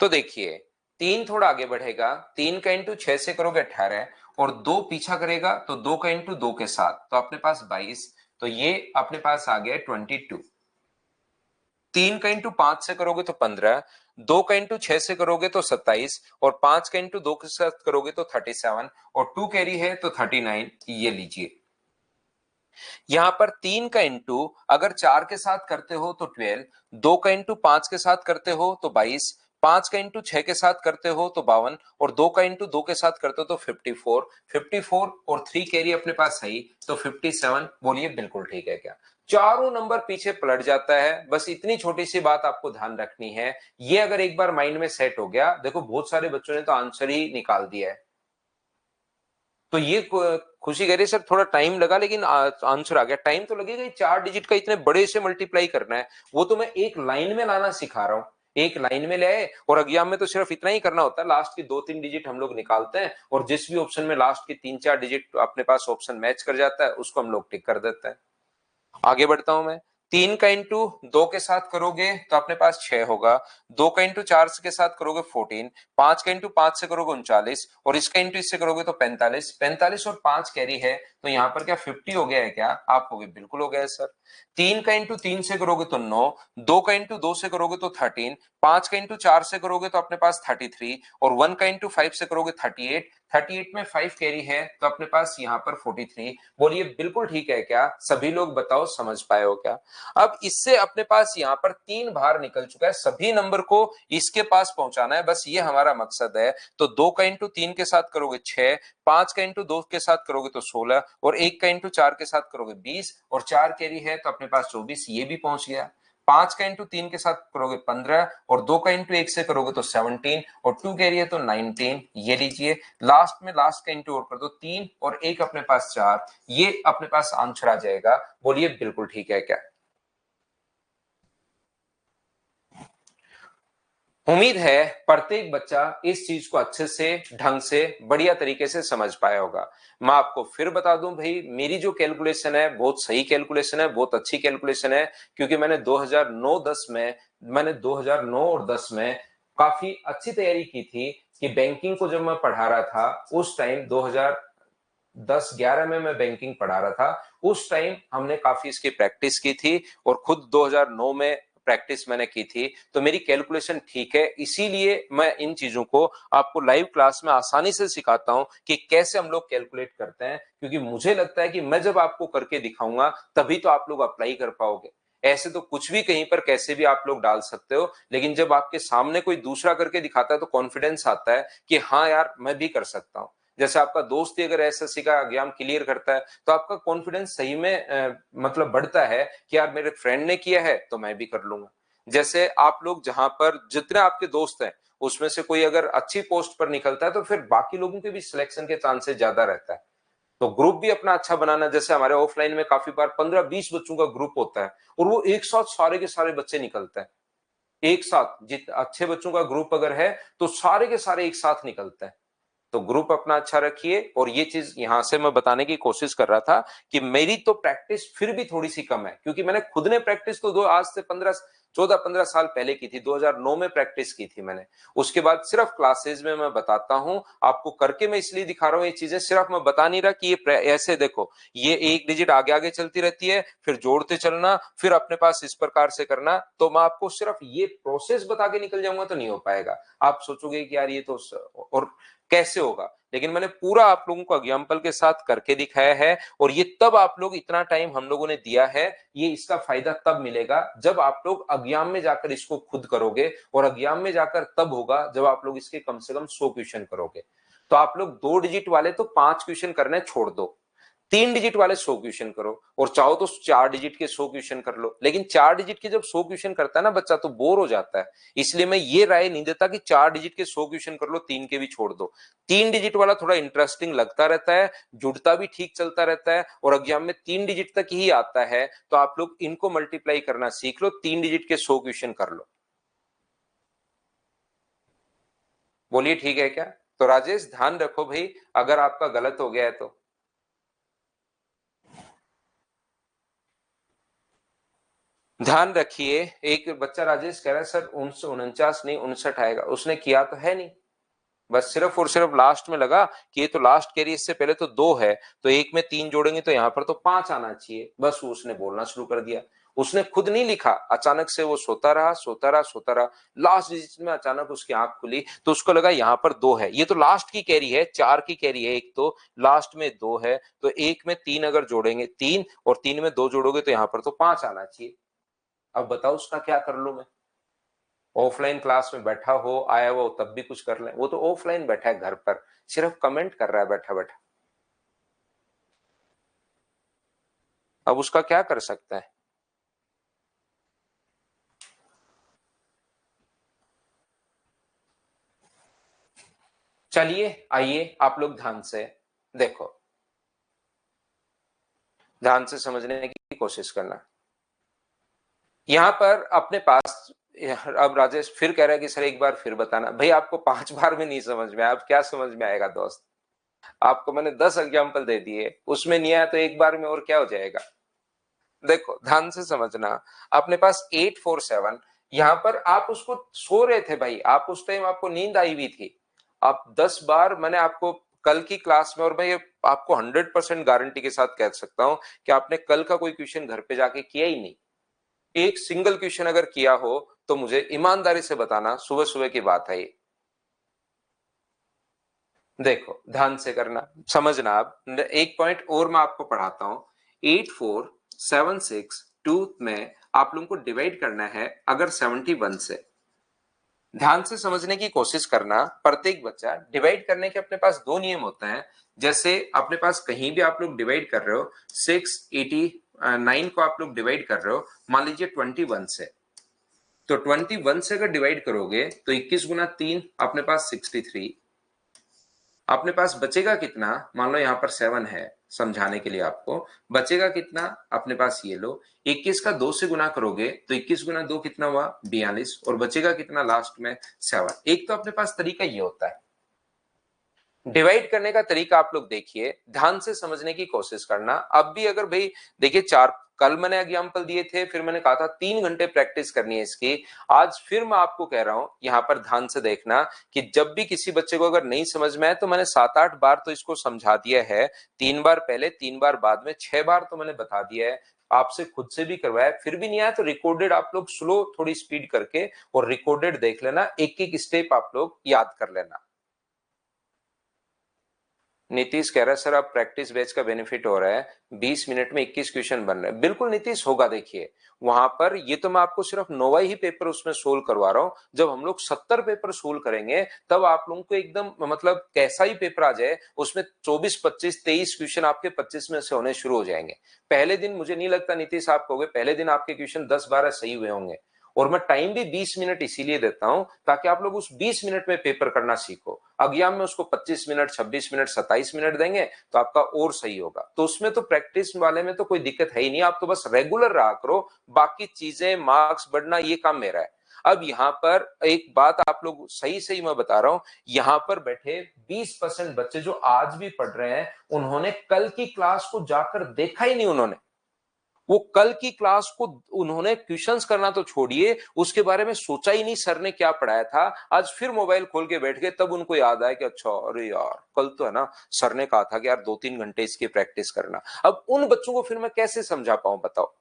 Speaker 1: तो देखिए, 3 थोड़ा आगे बढ़ेगा, 3 का इंटू 6 से करोगे 18, और 2 पीछा करेगा तो 2 का इंटू 2 के साथ, तो अपने पास 22, तो ये अपने पास आ गया 22। 3 का इंटू 5 से करोगे तो 15, 2 का इंटू 6 से करोगे तो 27, और 5 का इंटू 2 के साथ करोगे तो 37, और 2 कैरी है तो 39। ये लीजिए, यहां पर 3 का इंटू अगर 4 के साथ करते हो तो 12, 2 का इंटू 5 के साथ करते हो तो 22, 5 का इंटू 6 के साथ करते हो तो 52, और 2 का इंटू 2 के साथ करते हो तो 54। 54 और 3 कैरी अपने पास सही, तो 57। बोलिए बिल्कुल ठीक है क्या? चारों नंबर पीछे पलट जाता है। बस इतनी छोटी सी बात आपको ध्यान रखनी है, ये अगर एक बार माइंड में सेट हो गया, देखो बहुत सारे बच्चों ने तो आंसर ही निकाल दिया है। तो ये खुशी कह रही है सर थोड़ा टाइम लगा, लेकिन आंसर आ गया। टाइम तो लगेगा ही, 4 डिजिट का इतने बड़े से मल्टीप्लाई करना है, वो तो मैं एक लाइन में लाना सिखा रहा हूं। एक लाइन में ले आए, और एग्जाम में तो सिर्फ इतना ही करना होता है, लास्ट की 2-3 डिजिट हम लोग निकालते हैं, और जिस भी ऑप्शन में लास्ट की 3-4 डिजिट अपने पास ऑप्शन मैच कर जाता है, उसको हम लोग टिक कर देते हैं। आगे बढ़ता हूं मैं। 3 का इंटू 2 के साथ करोगे तो अपने पास 6 होगा, 2 का इंटू 4 के साथ करोगे 14, 5 का इंटू 5 से करोगे 39, और इसका इंटू इससे करोगे तो 45। 45 और 5 कैरी है, तो यहाँ पर क्या 50 हो गया है क्या? आप होगे बिल्कुल हो गया है सर। 3 का इंटू 3 से करोगे तो 9, 2 का इंटू 2 से करोगे तो 13, 5 का इंटू 4 से करोगे तो अपने पास 33, और 1 का इंटू 5 से करोगे 38। 38 में 5 कैरी है, तो अपने पास यहाँ पर 43। बोलिए बिल्कुल ठीक है क्या? सभी लोग बताओ समझ पाए हो क्या? अब इससे अपने पास यहाँ पर 3 बाहर निकल चुका है, सभी नंबर को इसके पास पहुंचाना है, बस ये हमारा मकसद है। तो 2 का इंटू 3 के साथ करोगे 6, 5 का इंटू 2 के साथ करोगे तो 16, और 1 का इंटू 4 के साथ करोगे 20, और 4 कैरी है तो अपने पास 24। ये भी पहुंच गया। 5 का इंटू 3 के साथ करोगे 15, और 2 का इंटू 1 से करोगे तो 17, और 2 कैरी है तो 19। ये लीजिए, लास्ट में लास्ट का इंटू और कर दो 3, और 1 अपने पास 4। ये अपने पास आंसर आ जाएगा। बोलिए बिल्कुल ठीक है क्या? उम्मीद है प्रत्येक बच्चा इस चीज को अच्छे से, ढंग से, बढ़िया तरीके से समझ पाया होगा। मैं आपको फिर बता दूं भाई, मेरी जो कैलकुलेशन है बहुत सही कैलकुलेशन है, बहुत अच्छी कैलकुलेशन है, क्योंकि मैंने 2009 और 10 में काफी अच्छी तैयारी की थी। कि बैंकिंग को जब मैं पढ़ा रहा था उस टाइम 2010-11 में मैं बैंकिंग पढ़ा रहा था, उस टाइम हमने काफी इसकी प्रैक्टिस की थी, और खुद 2009 में प्रैक्टिस मैंने की थी, तो मेरी कैलकुलेशन ठीक है। इसीलिए मैं इन चीजों को आपको लाइव क्लास में आसानी से सिखाता हूं कि कैसे हम लोग कैलकुलेट करते हैं, क्योंकि मुझे लगता है कि मैं जब आपको करके दिखाऊंगा तभी तो आप लोग अप्लाई कर पाओगे। ऐसे तो कुछ भी कहीं पर कैसे भी आप लोग डाल सकते हो, लेकिन जब आपके सामने कोई दूसरा करके दिखाता है तो कॉन्फिडेंस आता है कि हाँ यार मैं भी कर सकता हूं। जैसे आपका दोस्त ही अगर एसएससी का एग्जाम क्लियर करता है, तो आपका कॉन्फिडेंस सही में मतलब बढ़ता है कि यार मेरे फ्रेंड ने किया है तो मैं भी कर लूंगा। जैसे आप लोग जहां पर जितने आपके दोस्त हैं, उसमें से कोई अगर अच्छी पोस्ट पर निकलता है, तो फिर बाकी लोगों के भी सिलेक्शन के चांसेस ज्यादा रहता है। तो ग्रुप भी अपना अच्छा बनाना। जैसे हमारे ऑफलाइन में काफी बार 15-20 बच्चों का ग्रुप होता है, और वो एक साथ सारे के सारे बच्चे निकलते हैं। एक साथ जित अच्छे बच्चों का ग्रुप अगर है, तो सारे के सारे एक साथ निकलते हैं। तो ग्रुप अपना अच्छा रखिए। और ये चीज यहां से मैं बताने की कोशिश कर रहा था कि मेरी तो प्रैक्टिस फिर भी थोड़ी सी कम है, क्योंकि मैंने खुद ने प्रैक्टिस तो दो आज से 14-15 साल पहले की थी, 2009 में प्रैक्टिस की थी मैंने। उसके बाद सिर्फ क्लासेस में मैं बताता हूं आपको, करके मैं इसलिए दिखा रहा हूं ये चीजें, सिर्फ मैं बता नहीं रहा कि ये ऐसे देखो, ये एक डिजिट आगे आगे चलती रहती है, फिर जोड़ते चलना, फिर अपने पास इस प्रकार से करना। तो मैं आपको सिर्फ ये प्रोसेस बता के निकल जाऊंगा तो नहीं हो पाएगा। आप सोचोगे कि यार ये तो और कैसे होगा, लेकिन मैंने पूरा आप लोगों को एग्जाम्पल के साथ करके दिखाया है। और ये तब आप लोग इतना टाइम हम लोगों ने दिया है, ये इसका फायदा तब मिलेगा जब आप लोग एग्जाम में जाकर इसको खुद करोगे, और एग्जाम में जाकर तब होगा जब आप लोग इसके कम से कम 100 क्वेश्चन करोगे। तो आप लोग 2 डिजिट वाले तो 5 क्वेश्चन करने छोड़ दो, 3 डिजिट वाले 100 क्वेश्चन करो, और चाहो तो 4 डिजिट के 100 क्वेश्चन कर लो। लेकिन 4 डिजिट के जब 100 क्वेश्चन करता है ना बच्चा, तो बोर हो जाता है। इसलिए मैं ये राय नहीं देता कि 4 डिजिट के 100 क्वेश्चन कर लो, 3 के भी छोड़ दो। 3 डिजिट वाला थोड़ा इंटरेस्टिंग लगता रहता है, जुड़ता भी ठीक चलता रहता है, और एग्जाम में 3 डिजिट तक ही आता है। तो आप लोग इनको मल्टीप्लाई करना सीख लो, 3 डिजिट के 100 क्वेश्चन कर लो। बोलिए ठीक है क्या? तो राजेश ध्यान रखो भाई, अगर आपका गलत हो गया है तो ध्यान रखिए। एक बच्चा राजेश कह रहा है सर 49 नहीं 59 आएगा, उसने किया तो है नहीं, बस सिर्फ और सिर्फ लास्ट में लगा कि ये तो लास्ट कैरी, इससे पहले तो 2 है, तो एक में 3 जोड़ेंगे तो यहाँ पर तो 5 आना चाहिए, बस वो उसने बोलना शुरू कर दिया। उसने खुद नहीं लिखा, अचानक से वो सोता रहा सोता रहा सोता रहा, लास्ट डिजिट में अचानक उसकी आंख खुली तो उसको लगा यहाँ पर 2 है, ये तो लास्ट की कैरी है, 4 की कैरी है, एक तो लास्ट में 2 है, तो एक में 3 अगर जोड़ेंगे 3 और 3 में 2 जोड़ोगे तो यहाँ पर तो 5 आना चाहिए। अब बताओ उसका क्या कर लूं मैं? ऑफलाइन क्लास में बैठा हो, आया हुआ हो, तब भी कुछ कर ले, वो तो ऑफलाइन बैठा है घर पर, सिर्फ कमेंट कर रहा है बैठा बैठा। अब उसका क्या कर सकता है? चलिए आइए आप लोग ध्यान से देखो, ध्यान से समझने की कोशिश करना। यहां पर अपने पास, अब राजेश फिर कह रहा है कि सर एक बार फिर बताना, भाई आपको 5 बार में नहीं समझ में आया, अब क्या समझ में आएगा दोस्त? आपको मैंने 10 एग्जाम्पल दे दिए, उसमें नहीं आया तो एक बार में और क्या हो जाएगा? देखो ध्यान से समझना, अपने पास 847, यहां पर आप उसको सो रहे थे भाई, आप उस टाइम आपको नींद आई हुई थी, आप 10 बार मैंने आपको कल की क्लास में, और मैं ये आपको 100% गारंटी के साथ कह सकता हूं कि आपने कल का कोई क्वेश्चन घर पे जाके किया ही नहीं, एक सिंगल क्वेश्चन अगर किया हो तो मुझे ईमानदारी से बताना, सुबह सुबह की बात है ये। देखो ध्यान से करना, समझना। अब एक पॉइंट और मैं आपको पढ़ाता हूं, 8476 में आप लोगों को डिवाइड करना है अगर 71 से, ध्यान से समझने की कोशिश करना। प्रत्येक बच्चा डिवाइड करने के अपने पास 2 नियम होते हैं, जैसे अपने पास कहीं भी आप लोग डिवाइड कर रहे हो, 689 को आप लोग डिवाइड कर रहे हो मान लीजिए 21 से, तो 21 से अगर डिवाइड करोगे तो 21 गुना 3 अपने पास 63, अपने पास बचेगा कितना, मान लो यहां पर 7 है, समझाने के लिए आपको बचेगा कितना, अपने पास ये लो 21 का 2 से गुना करोगे तो 21 गुना 2 कितना हुआ 42, और बचेगा कितना लास्ट में 7। एक तो अपने पास तरीका ये होता है डिवाइड करने का तरीका, आप लोग देखिए ध्यान से समझने की कोशिश करना। अब भी अगर भाई देखिए, चार कल मैंने एग्जाम्पल दिए थे, फिर मैंने कहा था 3 घंटे प्रैक्टिस करनी है इसकी, आज फिर मैं आपको कह रहा हूं यहां पर ध्यान से देखना कि जब भी किसी बच्चे को अगर नहीं समझ में आए, तो मैंने 7-8 बार तो इसको समझा दिया है, 3 बार पहले 3 बार बाद में, 6 बार तो मैंने बता दिया है, आपसे खुद से भी करवाया, फिर भी नहीं आया तो रिकॉर्डेड आप लोग स्लो थोड़ी स्पीड करके और रिकॉर्डेड देख लेना, एक एक स्टेप आप लोग याद कर लेना। नीतीश कह रहा है सर अब प्रैक्टिस बैच का बेनिफिट हो रहा है, 20 मिनट में 21 क्वेश्चन बन रहे हैं। बिल्कुल नीतीश होगा, देखिए वहां पर ये तो मैं आपको सिर्फ 9 ही पेपर उसमें सोल्व करवा रहा हूं, जब हम लोग 70 पेपर सोल्व करेंगे तब आप लोगों को एकदम मतलब कैसा ही पेपर आ जाए, उसमें 24 25 23 क्वेश्चन आपके 25 में से होने शुरू हो जाएंगे। पहले दिन मुझे नहीं लगता नीतीश आप कहोगे, पहले दिन आपके क्वेश्चन 10-12 सही हुए होंगे, और मैं टाइम भी 20 मिनट इसीलिए देता हूं ताकि आप लोग उस 20 मिनट में पेपर करना सीखो। एग्जाम में उसको 25 मिनट 26 मिनट 27 मिनट देंगे तो आपका और सही होगा, तो उसमें तो प्रैक्टिस वाले में तो कोई दिक्कत है ही नहीं, आप तो बस रेगुलर रहा करो, बाकी चीजें मार्क्स बढ़ना ये काम मेरा है। अब यहां पर एक बात आप लोग सही सही मैं बता रहा हूं, यहां पर बैठे 20% बच्चे जो आज भी पढ़ रहे हैं, उन्होंने कल की क्लास को जाकर देखा ही नहीं, उन्होंने वो कल की क्लास को उन्होंने क्वेश्चंस करना तो छोड़िए, उसके बारे में सोचा ही नहीं सर ने क्या पढ़ाया था, आज फिर मोबाइल खोल के बैठ गए, तब उनको याद आया कि अच्छा अरे यार कल तो है ना सर ने कहा था कि यार 2-3 घंटे इसकी प्रैक्टिस करना। अब उन बच्चों को फिर मैं कैसे समझा पाऊं बताओ?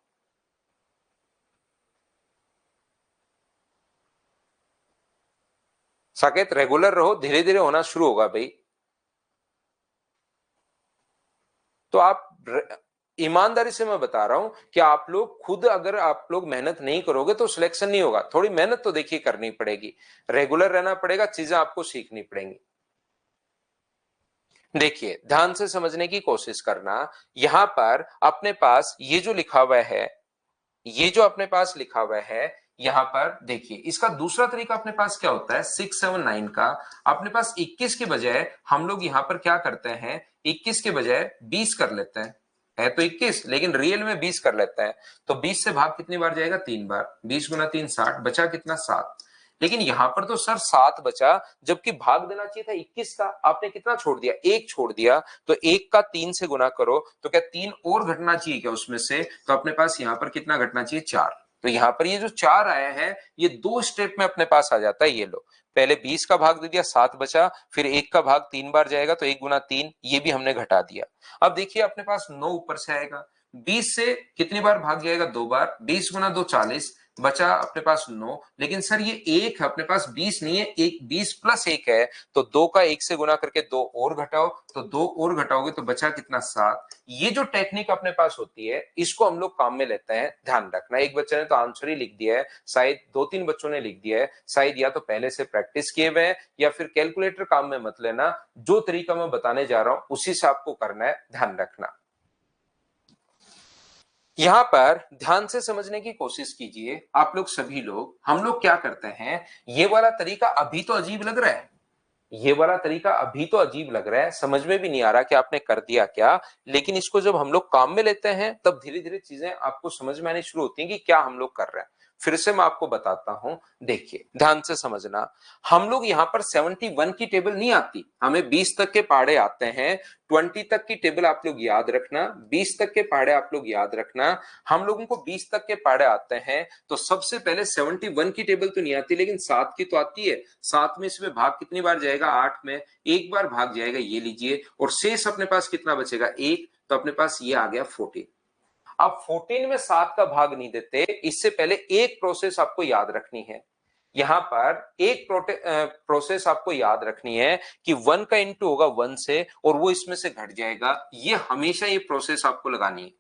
Speaker 1: साकेत रेगुलर रहो, धीरे धीरे होना शुरू होगा भाई। तो आप ईमानदारी से मैं बता रहा हूं कि आप लोग खुद अगर आप लोग मेहनत नहीं करोगे तो सिलेक्शन नहीं होगा, थोड़ी मेहनत तो देखिए करनी पड़ेगी, रेगुलर रहना पड़ेगा, चीजें आपको सीखनी पड़ेंगी। देखिए ध्यान से समझने की कोशिश करना, यहां पर अपने पास ये जो लिखा हुआ है, ये जो अपने पास लिखा हुआ है, यहां पर देखिए इसका दूसरा तरीका अपने पास क्या होता है 679 का, अपने पास 21 के बजाय हम लोग यहां पर क्या करते हैं, 21 के बजाय 20 कर लेते हैं, है तो 21 लेकिन रियल में 20 कर लेते हैं, तो 20 से भाग कितनी बार जाएगा 3 बार, 20 गुना 3 60, बचा कितना 7, लेकिन यहाँ पर तो सर 7 बचा, जबकि भाग देना चाहिए था 21 का। आपने कितना छोड़ दिया? 1 छोड़ दिया। तो 1 का 3 से गुना करो तो क्या 3 और घटना चाहिए क्या उसमें से? तो अपने पास यहाँ पर कितना घटना चाहिए? 4। तो यहाँ पर ये जो 4 आया है ये 2 स्टेप में अपने पास आ जाता है। ये लो, पहले 20 का भाग दे दिया, 7 बचा, फिर 1 का भाग 3 बार जाएगा तो 1 गुना 3, ये भी हमने घटा दिया। अब देखिए अपने पास 9 ऊपर से आएगा, 20 से कितनी बार भाग जाएगा? 2 बार, 20 गुना 2 40, बचा अपने पास 9। लेकिन सर ये 1 है अपने पास, 20 नहीं है, एक 20 प्लस 1 है, तो 2 का 1 से गुना करके 2 और घटाओ, तो 2 और घटाओगे तो बचा कितना? 7। ये जो टेक्निक अपने पास होती है इसको हम लोग काम में लेते हैं। ध्यान रखना, एक बच्चे ने तो आंसर ही लिख दिया है, शायद 2-3 बच्चों ने लिख दिया है, शायद या तो पहले से प्रैक्टिस किए हुए हैं या फिर कैलकुलेटर काम में मत लेना। जो तरीका मैं बताने जा रहा हूं उसी से आपको करना है, ध्यान रखना। यहां पर ध्यान से समझने की कोशिश कीजिए आप लोग सभी लोग। हम लोग क्या करते हैं, ये वाला तरीका अभी तो अजीब लग रहा है, ये वाला तरीका अभी तो अजीब लग रहा है, समझ में भी नहीं आ रहा कि आपने कर दिया क्या। लेकिन इसको जब हम लोग काम में लेते हैं तब धीरे धीरे चीजें आपको समझ में आनी शुरू होती हैं कि क्या हम लोग कर रहे हैं। फिर से मैं आपको बताता हूं, देखिए ध्यान से समझना। हम लोग यहां पर 71 की टेबल नहीं आती, हमें 20 तक के पहाड़े आते हैं। 20 तक की टेबल आप लोग याद रखना, 20 तक के पहाड़े आप लोग याद रखना। हम लोगों को 20 तक के पहाड़े आते हैं तो सबसे पहले 71 की टेबल तो नहीं आती, लेकिन 7 की तो आती है। 7 में इसमें भाग कितनी बार जाएगा? 8 में 1 बार भाग जाएगा, ये लीजिए, और शेष अपने पास कितना बचेगा? 1। तो अपने पास ये आ गया 14। अब 14 में 7 का भाग नहीं देते, इससे पहले एक प्रोसेस आपको याद रखनी है। यहां पर एक प्रोसेस आपको याद रखनी है कि 1 का इंटू होगा 1 से और वो इसमें से घट जाएगा। ये हमेशा ये प्रोसेस आपको लगानी है।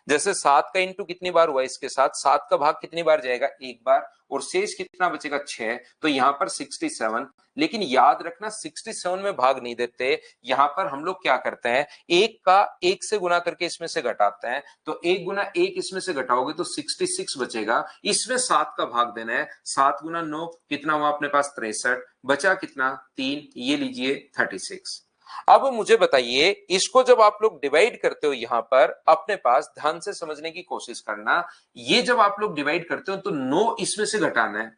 Speaker 1: जैसे 7 का इंटू कितनी बार हुआ इसके साथ, 7 का भाग कितनी बार जाएगा? 1 बार, और शेष कितना बचेगा? 6। तो यहां पर 67। लेकिन याद रखना 67 में भाग नहीं देते, यहां पर हम लोग क्या करते हैं, 1 का 1 से गुना करके इसमें से घटाते हैं। तो 1 गुना 1 इसमें से घटाओगे तो 66 बचेगा, इसमें 7 का भाग देना है। 7 गुना 9 कितना हुआ अपने पास? 63। बचा कितना? 3, ये लीजिए 36। अब मुझे बताइए, इसको जब आप लोग डिवाइड करते हो यहां पर अपने पास, ध्यान से समझने की कोशिश करना, ये जब आप लोग डिवाइड करते हो तो 9 इसमें से घटाना है।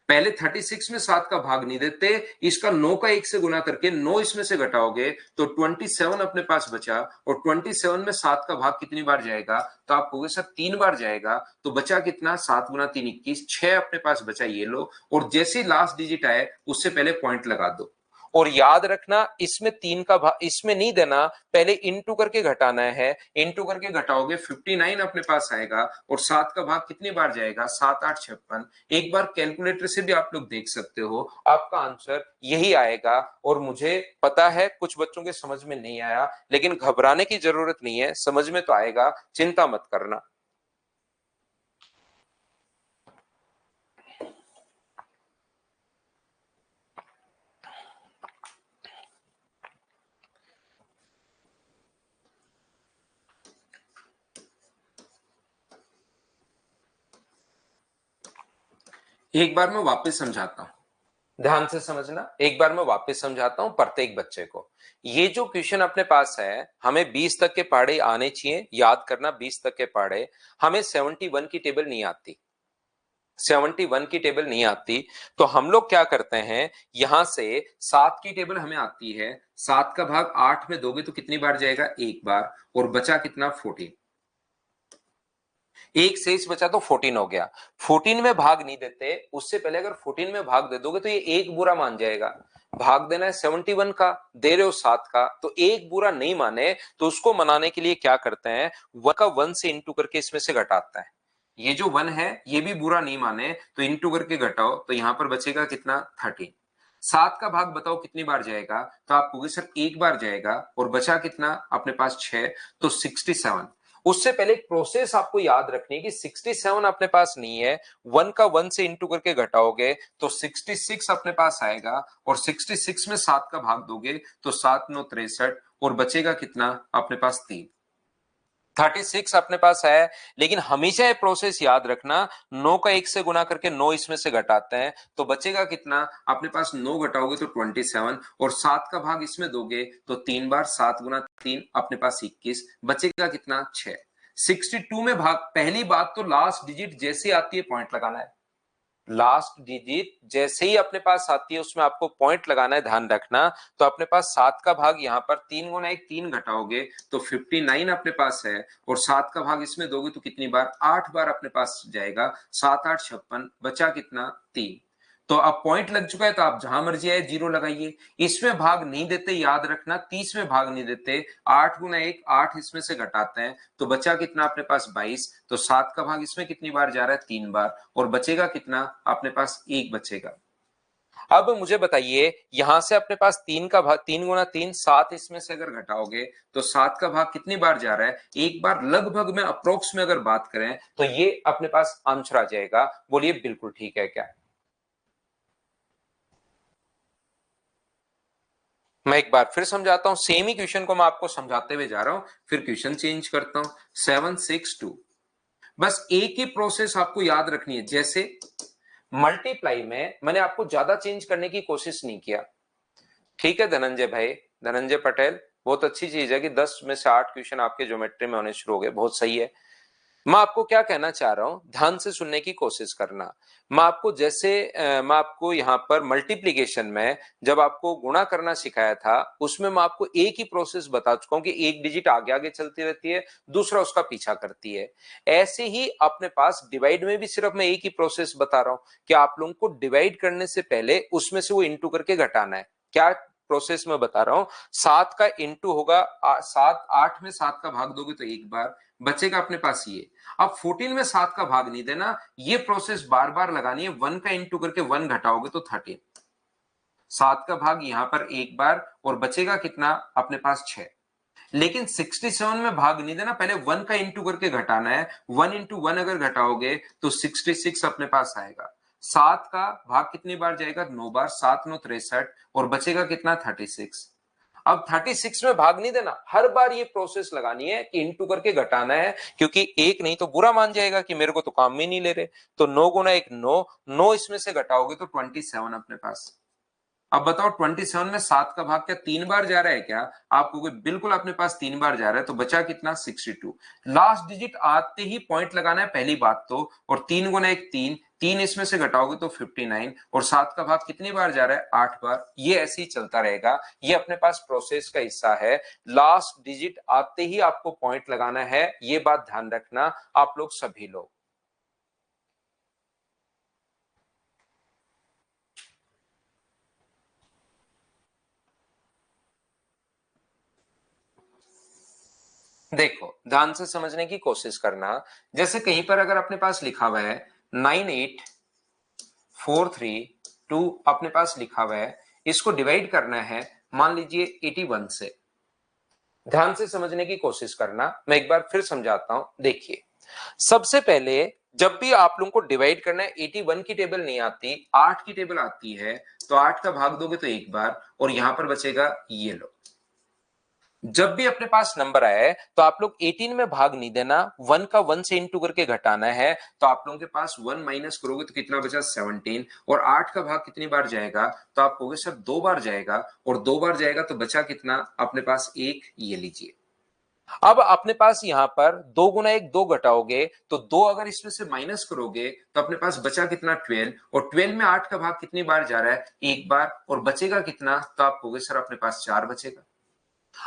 Speaker 1: पहले 36 में 7 का भाग नहीं देते, इसका 9 का 1 से गुना करके 9 इसमें से घटाओगे तो 27 अपने पास बचा, और 27 में 7 का भाग कितनी बार जाएगा? तो आप कहोगे सर 3 बार जाएगा। तो बचा कितना? 7 गुना 3 21, 6 अपने पास बचा, ये लो। और जैसे लास्ट डिजिट आए उससे पहले पॉइंट लगा दो। और याद रखना इसमें 3 का भाग इसमें नहीं देना, पहले इनटू करके घटाना है। इनटू करके घटाओगे 59 अपने पास आएगा, और 7 का भाग कितनी बार जाएगा? 7 8 56। एक बार कैलकुलेटर से भी आप लोग देख सकते हो, आपका आंसर यही आएगा। और मुझे पता है कुछ बच्चों के समझ में नहीं आया, लेकिन घबराने की जरूरत नहीं है, समझ में तो आएगा, चिंता मत करना। एक बार मैं वापस समझाता हूं, ध्यान से समझना। एक बार मैं वापस समझाता हूं प्रत्येक बच्चे को। ये जो क्वेश्चन अपने पास है, हमें 20 तक के पहाड़े आने चाहिए, याद करना 20 तक के पहाड़े। हमें 71 की टेबल नहीं आती, 71 की टेबल नहीं आती। तो हम लोग क्या करते हैं, यहां से 7 की टेबल हमें आती है। 7 का भाग 8 में दोगे तो कितनी बार जाएगा? 1 बार, और बचा कितना? 14। एक शेष बचा तो 14 हो गया। 14 में भाग नहीं देते, उससे पहले अगर 14 में भाग दे दोगे तो ये एक बुरा मान जाएगा। भाग देना है 71 का, दे रहे हो 7 का, तो एक बुरा नहीं माने तो उसको मनाने के लिए क्या करते हैं, 1 का 1 से इंटू करके इसमें से घटाता है। ये जो 1 है ये भी बुरा नहीं माने तो इंटू करके घटाओ, तो यहां पर बचेगा कितना? 13। 7 का भाग बताओ कितनी बार जाएगा? तो आप कहोगे सर 1 बार जाएगा, और बचा कितना अपने पास? 6। तो 67। उससे पहले एक प्रोसेस आपको याद रखनी है कि 67 अपने पास नहीं है, 1 का 1 से इंटू करके घटाओगे तो 66 अपने पास आएगा, और 66 में 7 का भाग दोगे तो 7 9 63, और बचेगा कितना अपने पास? 3। 36 अपने पास है, लेकिन हमेशा ये प्रोसेस याद रखना, 9 का 1 से गुना करके 9 इसमें से घटाते हैं, तो बचेगा कितना अपने पास? 9 घटाओगे तो 27, और 7 का भाग इसमें दोगे तो 3 बार, 7 गुना 3 अपने पास 21, बचेगा कितना? 6। 62 में भाग, पहली बात तो लास्ट डिजिट जैसे आती है पॉइंट लगाना है। लास्ट डिजिट जैसे ही अपने पास आती है उसमें आपको पॉइंट लगाना है, ध्यान रखना। तो अपने पास 7 का भाग यहाँ पर 3 गुना 1 3 घटाओगे तो 59 अपने पास है, और 7 का भाग इसमें दोगे तो कितनी बार, 8 बार अपने पास जाएगा। 7 8 56, बचा कितना, 3। तो अब पॉइंट लग चुका है तो आप जहां मर्जी आए जीरो लगाइए। इसमें भाग नहीं देते, याद रखना 30 में भाग नहीं देते। 8 गुना 1 8 इसमें से घटाते हैं तो बचा कितना अपने पास 22। तो 7 का भाग इसमें कितनी बार जा रहा है, 3 बार, और बचेगा कितना अपने पास 1 बचेगा। अब मुझे बताइए यहां से अपने पास 3 का भाग 3 गुना 3 7 इसमें से अगर घटाओगे तो 7 का भाग कितनी बार जा रहा है, 1 बार। लगभग में अप्रोक्स में अगर बात करें तो ये अपने पास आंसर आ जाएगा। बोलिए बिल्कुल ठीक है क्या? मैं एक बार फिर समझाता हूं, सेम ही क्वेश्चन को मैं आपको समझाते हुए जा रहा हूं, फिर क्वेश्चन चेंज करता हूं। 762, बस एक ही प्रोसेस आपको याद रखनी है। जैसे मल्टीप्लाई में मैंने आपको ज्यादा चेंज करने की कोशिश नहीं किया, ठीक है धनंजय भाई, धनंजय पटेल, बहुत अच्छी चीज है कि 10 में से 8 क्वेश्चन आपके ज्योमेट्री में होने शुरू हो गए, बहुत सही है। मैं आपको क्या कहना चाह रहा हूं, ध्यान से सुनने की कोशिश करना। मैं आपको जैसे मैं आपको यहां पर मल्टीप्लीकेशन में जब आपको गुणा करना सिखाया था उसमें मैं आपको एक ही प्रोसेस बता चुका हूं कि एक डिजिट आगे आगे चलती रहती है, दूसरा उसका पीछा करती है। ऐसे ही अपने पास डिवाइड में भी सिर्फ मैं एक ही प्रोसेस बता रहा हूं कि आप लोगों को डिवाइड करने से पहले उसमें से वो इंटू करके घटाना है। क्या प्रोसेस में बता रहा हूं, 7 का इंटू होगा 7 8 में 7 का भाग दोगे तो 1 बार बचेगा अपने पास ये। अब 14 में 7 का भाग नहीं देना, ये प्रोसेस बार बार लगानी है। 1 का इंटू करके 1 घटाओगे तो 13। 7 का भाग यहां पर 1 बार, और बचेगा कितना अपने पास 6। लेकिन 67 में भाग नहीं देना, पहले 1 का इंटू करके घटाना है। 1 इंटू 1 अगर घटाओगे तो 66 अपने पास आएगा। 7 का भाग कितनी बार जाएगा, 9 बार। 7 9 63, और बचेगा कितना, 36। अब 36 में भाग नहीं देना, हर बार ये प्रोसेस लगानी है कि इंटू करके घटाना है, क्योंकि एक नहीं तो बुरा मान जाएगा कि मेरे को तो काम में नहीं ले रहे। तो 9 गुना 1 9, 9 इसमें से घटाओगे तो 27 अपने पास। अब बताओ 27 में 7 का भाग क्या 3 बार जा रहा है क्या? आप कहोगे बिल्कुल अपने पास 3 बार जा रहा है, तो बचा कितना, 62। लास्ट डिजिट आते ही पॉइंट लगाना है पहली बात तो, और 3 गुना 1 3, 3 इसमें से घटाओगे तो 59, और 7 का भाग कितनी बार जा रहा है, 8 बार। ये ऐसे ही चलता रहेगा, ये अपने पास प्रोसेस का हिस्सा है। लास्ट डिजिट आते ही आपको पॉइंट लगाना है, ये बात ध्यान रखना आप लोग सभी लोग। देखो ध्यान से समझने की कोशिश करना। जैसे कहीं पर अगर अपने पास लिखा हुआ है 98432 अपने पास लिखा हुआ है, इसको डिवाइड करना है मान लीजिए 81 से। ध्यान से समझने की कोशिश करना, मैं एक बार फिर समझाता हूं। देखिए सबसे पहले जब भी आप लोगों को डिवाइड करना है, 81 की टेबल नहीं आती, 8 की टेबल आती है। तो 8 का भाग दोगे तो 1 बार, और यहां पर बचेगा ये लो। जब भी अपने पास नंबर आए तो आप लोग 18 में भाग नहीं देना, 1 का 1 से इंटू करके घटाना है। तो आप लोगों के पास 1 माइनस करोगे तो कितना बचा, 17। और 8 का भाग कितनी बार जाएगा, तो आप कहोगे सर 2 बार जाएगा, और 2 बार जाएगा तो बचा कितना अपने पास 1। ये लीजिए। अब अपने पास यहां पर 2 गुना 1 2 घटाओगे तो 2 अगर इसमें से माइनस करोगे तो अपने पास बचा कितना, 12। और 12 में 8 का भाग कितनी बार जा रहा है, 1 बार, और बचेगा कितना, तो आप कहोगे सर अपने पास 4 बचेगा।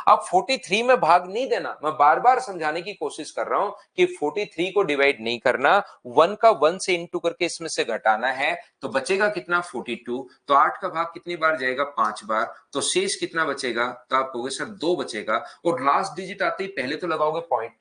Speaker 1: अब 43 में भाग नहीं देना, मैं बार बार समझाने की कोशिश कर रहा हूं कि 43 को डिवाइड नहीं करना, 1 का 1 से इंटू करके इसमें से घटाना है। तो बचेगा कितना, 42। तो 8 का भाग कितनी बार जाएगा, 5 बार। तो शेष कितना बचेगा, तो आप कहोगे सर 2 बचेगा। और लास्ट डिजिट आते ही पहले तो लगाओगे पॉइंट।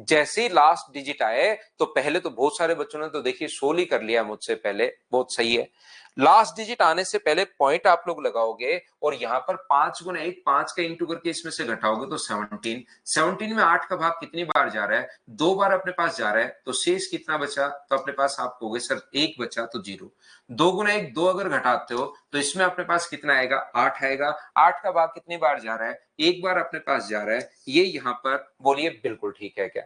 Speaker 1: जैसे ही लास्ट डिजिट आए तो पहले तो बहुत सारे बच्चों ने तो देखिए 16 ही कर लिया मुझसे पहले, बहुत सही है। लास्ट डिजिट आने से पहले पॉइंट आप लोग लगाओगे, और यहां पर 5 गुना 1 5 का इंटू करके इसमें से घटाओगे तो 17। 17 में 8 का भाग कितनी बार जा रहा है, 2 बार अपने पास जा रहा है। तो शेष कितना बचा, तो अपने पास आप कहोगे सर 1 बचा, तो 0। 2 गुना 1 2 अगर घटाते हो तो इसमें अपने पास कितना आएगा, 8 आएगा। 8 का भाग कितनी बार जा रहा है, 1 बार अपने पास जा रहा है। ये यहां पर बोलिए बिल्कुल ठीक है क्या?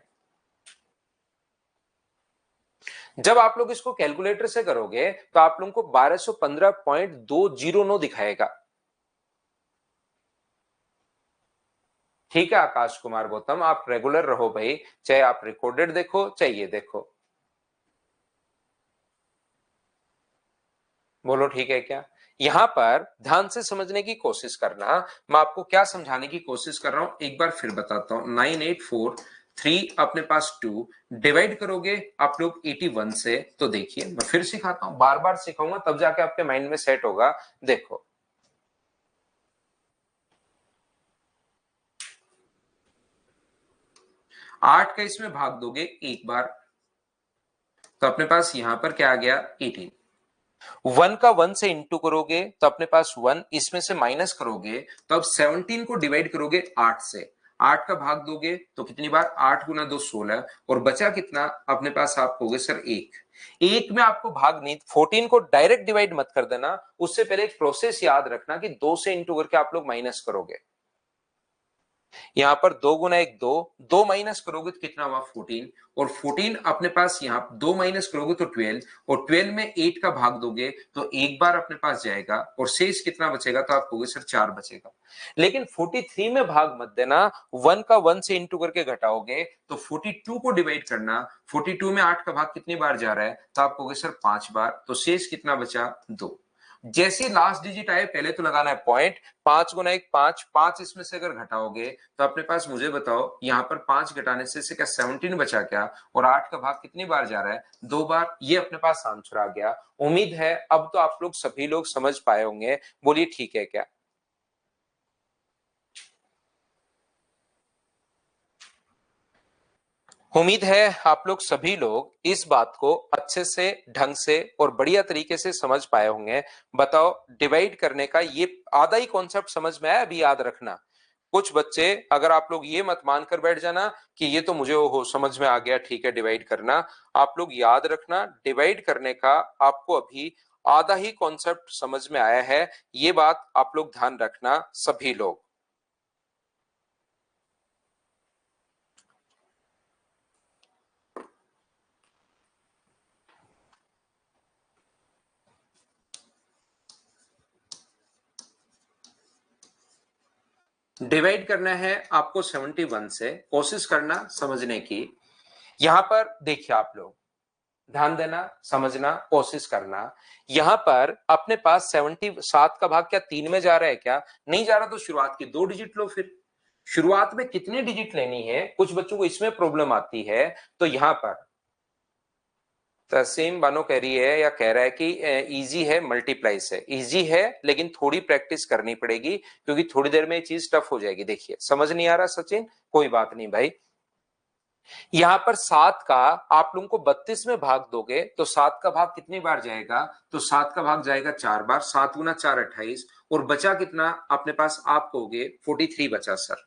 Speaker 1: जब आप लोग इसको कैलकुलेटर से करोगे तो आप लोगों को 1215.209 दिखाएगा। ठीक है आकाश कुमार गौतम, आप रेगुलर रहो भाई, चाहे आप रिकॉर्डेड देखो चाहे ये देखो। बोलो ठीक है क्या? यहां पर ध्यान से समझने की कोशिश करना। मैं आपको क्या समझाने की कोशिश कर रहा हूं एक बार फिर बताता हूं। 9843 अपने पास 2 डिवाइड करोगे आप लोग 81 से, तो देखिए मैं फिर सिखाता हूं, बार बार सिखाऊंगा तब जाके आपके माइंड में सेट होगा। देखो 8 का इसमें भाग दोगे एक बार, तो अपने पास यहां पर क्या आ गया 18। 1 का 1 से इंटू करोगे तो अपने पास 1, इसमें से माइनस करोगे तो अब 17 को डिवाइड करोगे 8 से, 8 का भाग दोगे तो कितनी बार, 8 गुना 2 16, और बचा कितना अपने पास, आप कहोगे सर 1। एक में आपको भाग नहीं, 14 को डायरेक्ट डिवाइड मत कर देना, उससे पहले एक प्रोसेस याद रखना कि 2 से इंटू करके आप लोग माइनस करोगे। यहां पर 2 गुना 1 2, 2 माइनस करोगे तो कितना हुआ 14, और 14 अपने पास यहां 2 माइनस करोगे तो 12, और 12 में 8 का भाग दोगे तो एक बार अपने पास जाएगा, और शेष कितना बचेगा, तो आप कहोगे सर 4 बचेगा। लेकिन 43 में भाग मत देना, 1 का 1 से इंटू करके घटाओगे तो 42 को डिवाइड करना, 42 में 8 का भाग कितनी बार जा रहा है, तो आप कहोगे सर 5 बार, तो शेष कितना बचा 2। जैसे लास्ट डिजिट आए पहले तो लगाना है पॉइंट, 5 गुना 1 5, 5 इसमें से अगर घटाओगे तो अपने पास, मुझे बताओ यहां पर 5 घटाने से क्या 17 बचा क्या, और 8 का भाग कितनी बार जा रहा है, 2 बार। ये अपने पास आंसर आ गया। उम्मीद है अब तो आप लोग सभी लोग समझ पाए होंगे, बोलिए ठीक है क्या? उम्मीद है आप लोग सभी लोग इस बात को अच्छे से, ढंग से और बढ़िया तरीके से समझ पाए होंगे। बताओ डिवाइड करने का ये आधा ही कॉन्सेप्ट समझ में आया, अभी याद रखना। कुछ बच्चे, अगर आप लोग ये मत मानकर बैठ जाना कि ये तो मुझे वो समझ में आ गया, ठीक है डिवाइड करना, आप लोग याद रखना डिवाइड करने का आपको अभी आधा ही कॉन्सेप्ट समझ में आया है, ये बात आप लोग ध्यान रखना सभी लोग। डिवाइड करना है आपको 71 से, कोशिश करना समझने की। यहां पर देखिए आप लोग ध्यान देना, समझना, कोशिश करना। यहां पर अपने पास 77 का भाग क्या 3 में जा रहा है क्या, नहीं जा रहा, तो शुरुआत की 2 डिजिट लो। फिर शुरुआत में कितनी डिजिट लेनी है, कुछ बच्चों को इसमें प्रॉब्लम आती है। तो यहां पर तसीम बानो कह रही है या कह रहा है कि इजी है, मल्टीप्लाई से इजी है, लेकिन थोड़ी प्रैक्टिस करनी पड़ेगी क्योंकि थोड़ी देर में ये चीज टफ हो जाएगी। देखिए समझ नहीं आ रहा सचिन, कोई बात नहीं भाई। यहां पर 7 का आप लोगों को 32 में भाग दोगे तो 7 का भाग कितनी बार जाएगा, तो 7 का भाग जाएगा 4 बार, 7 गुना 4 28, और बचा कितना अपने पास, आप कहोगे 43 बचा सर।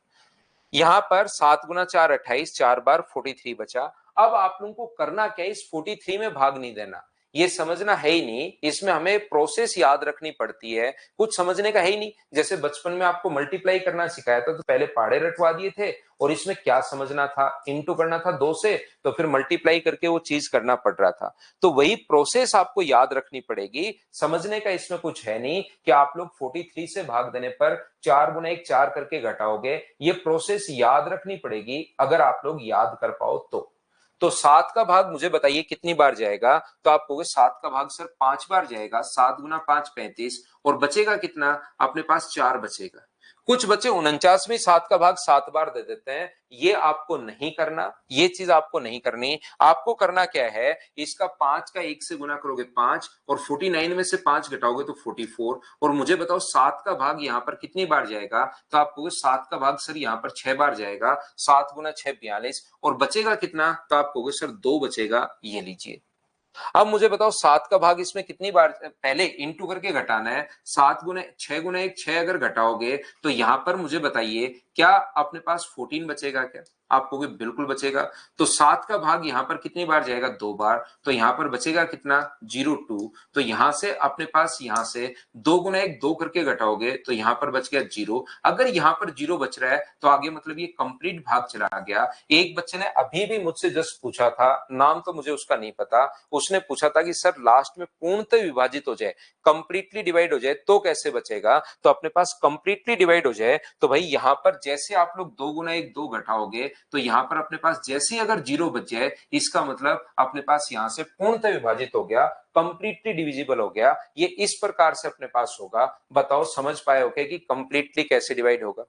Speaker 1: यहां पर 7 गुना 4 28, 4 बार 43 बचा। अब आप लोगों को करना क्या है, इस 43 में भाग नहीं देना, ये समझना है ही नहीं, इसमें हमें प्रोसेस याद रखनी पड़ती है, कुछ समझने का है ही नहीं। जैसे बचपन में आपको मल्टीप्लाई करना सिखाया था तो पहले पहाड़े रटवा दिए थे, और इसमें क्या समझना था, इंटू करना था 2 से, तो फिर मल्टीप्लाई करके वो चीज करना पड़ रहा था। तो वही प्रोसेस आपको याद रखनी पड़ेगी, समझने का इसमें कुछ है नहीं कि आप लोग 43 से भाग देने पर 4 गुना 1 4 करके घटाओगे, ये प्रोसेस याद रखनी पड़ेगी अगर आप लोग याद कर पाओ तो 7 का भाग मुझे बताइए कितनी बार जाएगा, तो आप कहोगे 7 का भाग सर 5 बार जाएगा, 7 गुना 5 35, और बचेगा कितना अपने पास 4 बचेगा। कुछ बच्चे 49 में 7 का भाग 7 बार दे देते हैं, ये आपको नहीं करना, ये चीज आपको नहीं करनी। आपको करना क्या है, इसका 5 का 1 से गुना करोगे 5, और 49 में से 5 घटाओगे तो 44, और मुझे बताओ 7 का भाग यहां पर कितनी बार जाएगा, तो आप कहोगे 7 का भाग सर यहां पर 6 बार जाएगा, 7 गुना 6 42, और बचेगा कितना, तो आप कहोगे सर 2 बचेगा, ये लीजिए। अब मुझे बताओ 7 का भाग इसमें कितनी बार, पहले इंटू करके घटाना है, 7 गुना 6 गुना 1 6 अगर घटाओगे तो यहां पर मुझे बताइए क्या अपने पास 14 बचेगा क्या, आप कहोगे बिल्कुल बचेगा। तो 7 का भाग यहां पर कितनी बार जाएगा, 2 बार, तो यहां पर बचेगा कितना 02, तो यहां से अपने पास, यहां से 2 गुना 1 2 करके घटाओगे तो यहां पर बच गया 0। अगर यहां पर 0 बच रहा है तो आगे मतलब ये कंप्लीट भाग चला गया। एक बच्चे ने अभी भी मुझसे जस्ट पूछा था, नाम तो मुझे उसका नहीं पता, उसने पूछा था कि सर लास्ट में पूर्णतः विभाजित हो जाए, कंप्लीटली डिवाइड हो जाए तो कैसे बचेगा, तो अपने पास कंप्लीटली डिवाइड हो जाए तो भाई यहां पर जैसे आप लोग 2 गुना 1 2 घटाओगे तो यहाँ पर अपने पास जैसे अगर 0 बच जाए, इसका मतलब अपने पास यहाँ से पूर्णतः विभाजित हो गया, कंप्लीटली डिविजिबल हो गया। ये इस प्रकार से अपने पास होगा। बताओ समझ पाए हो क्या कि कंप्लीटली कैसे डिवाइड होगा?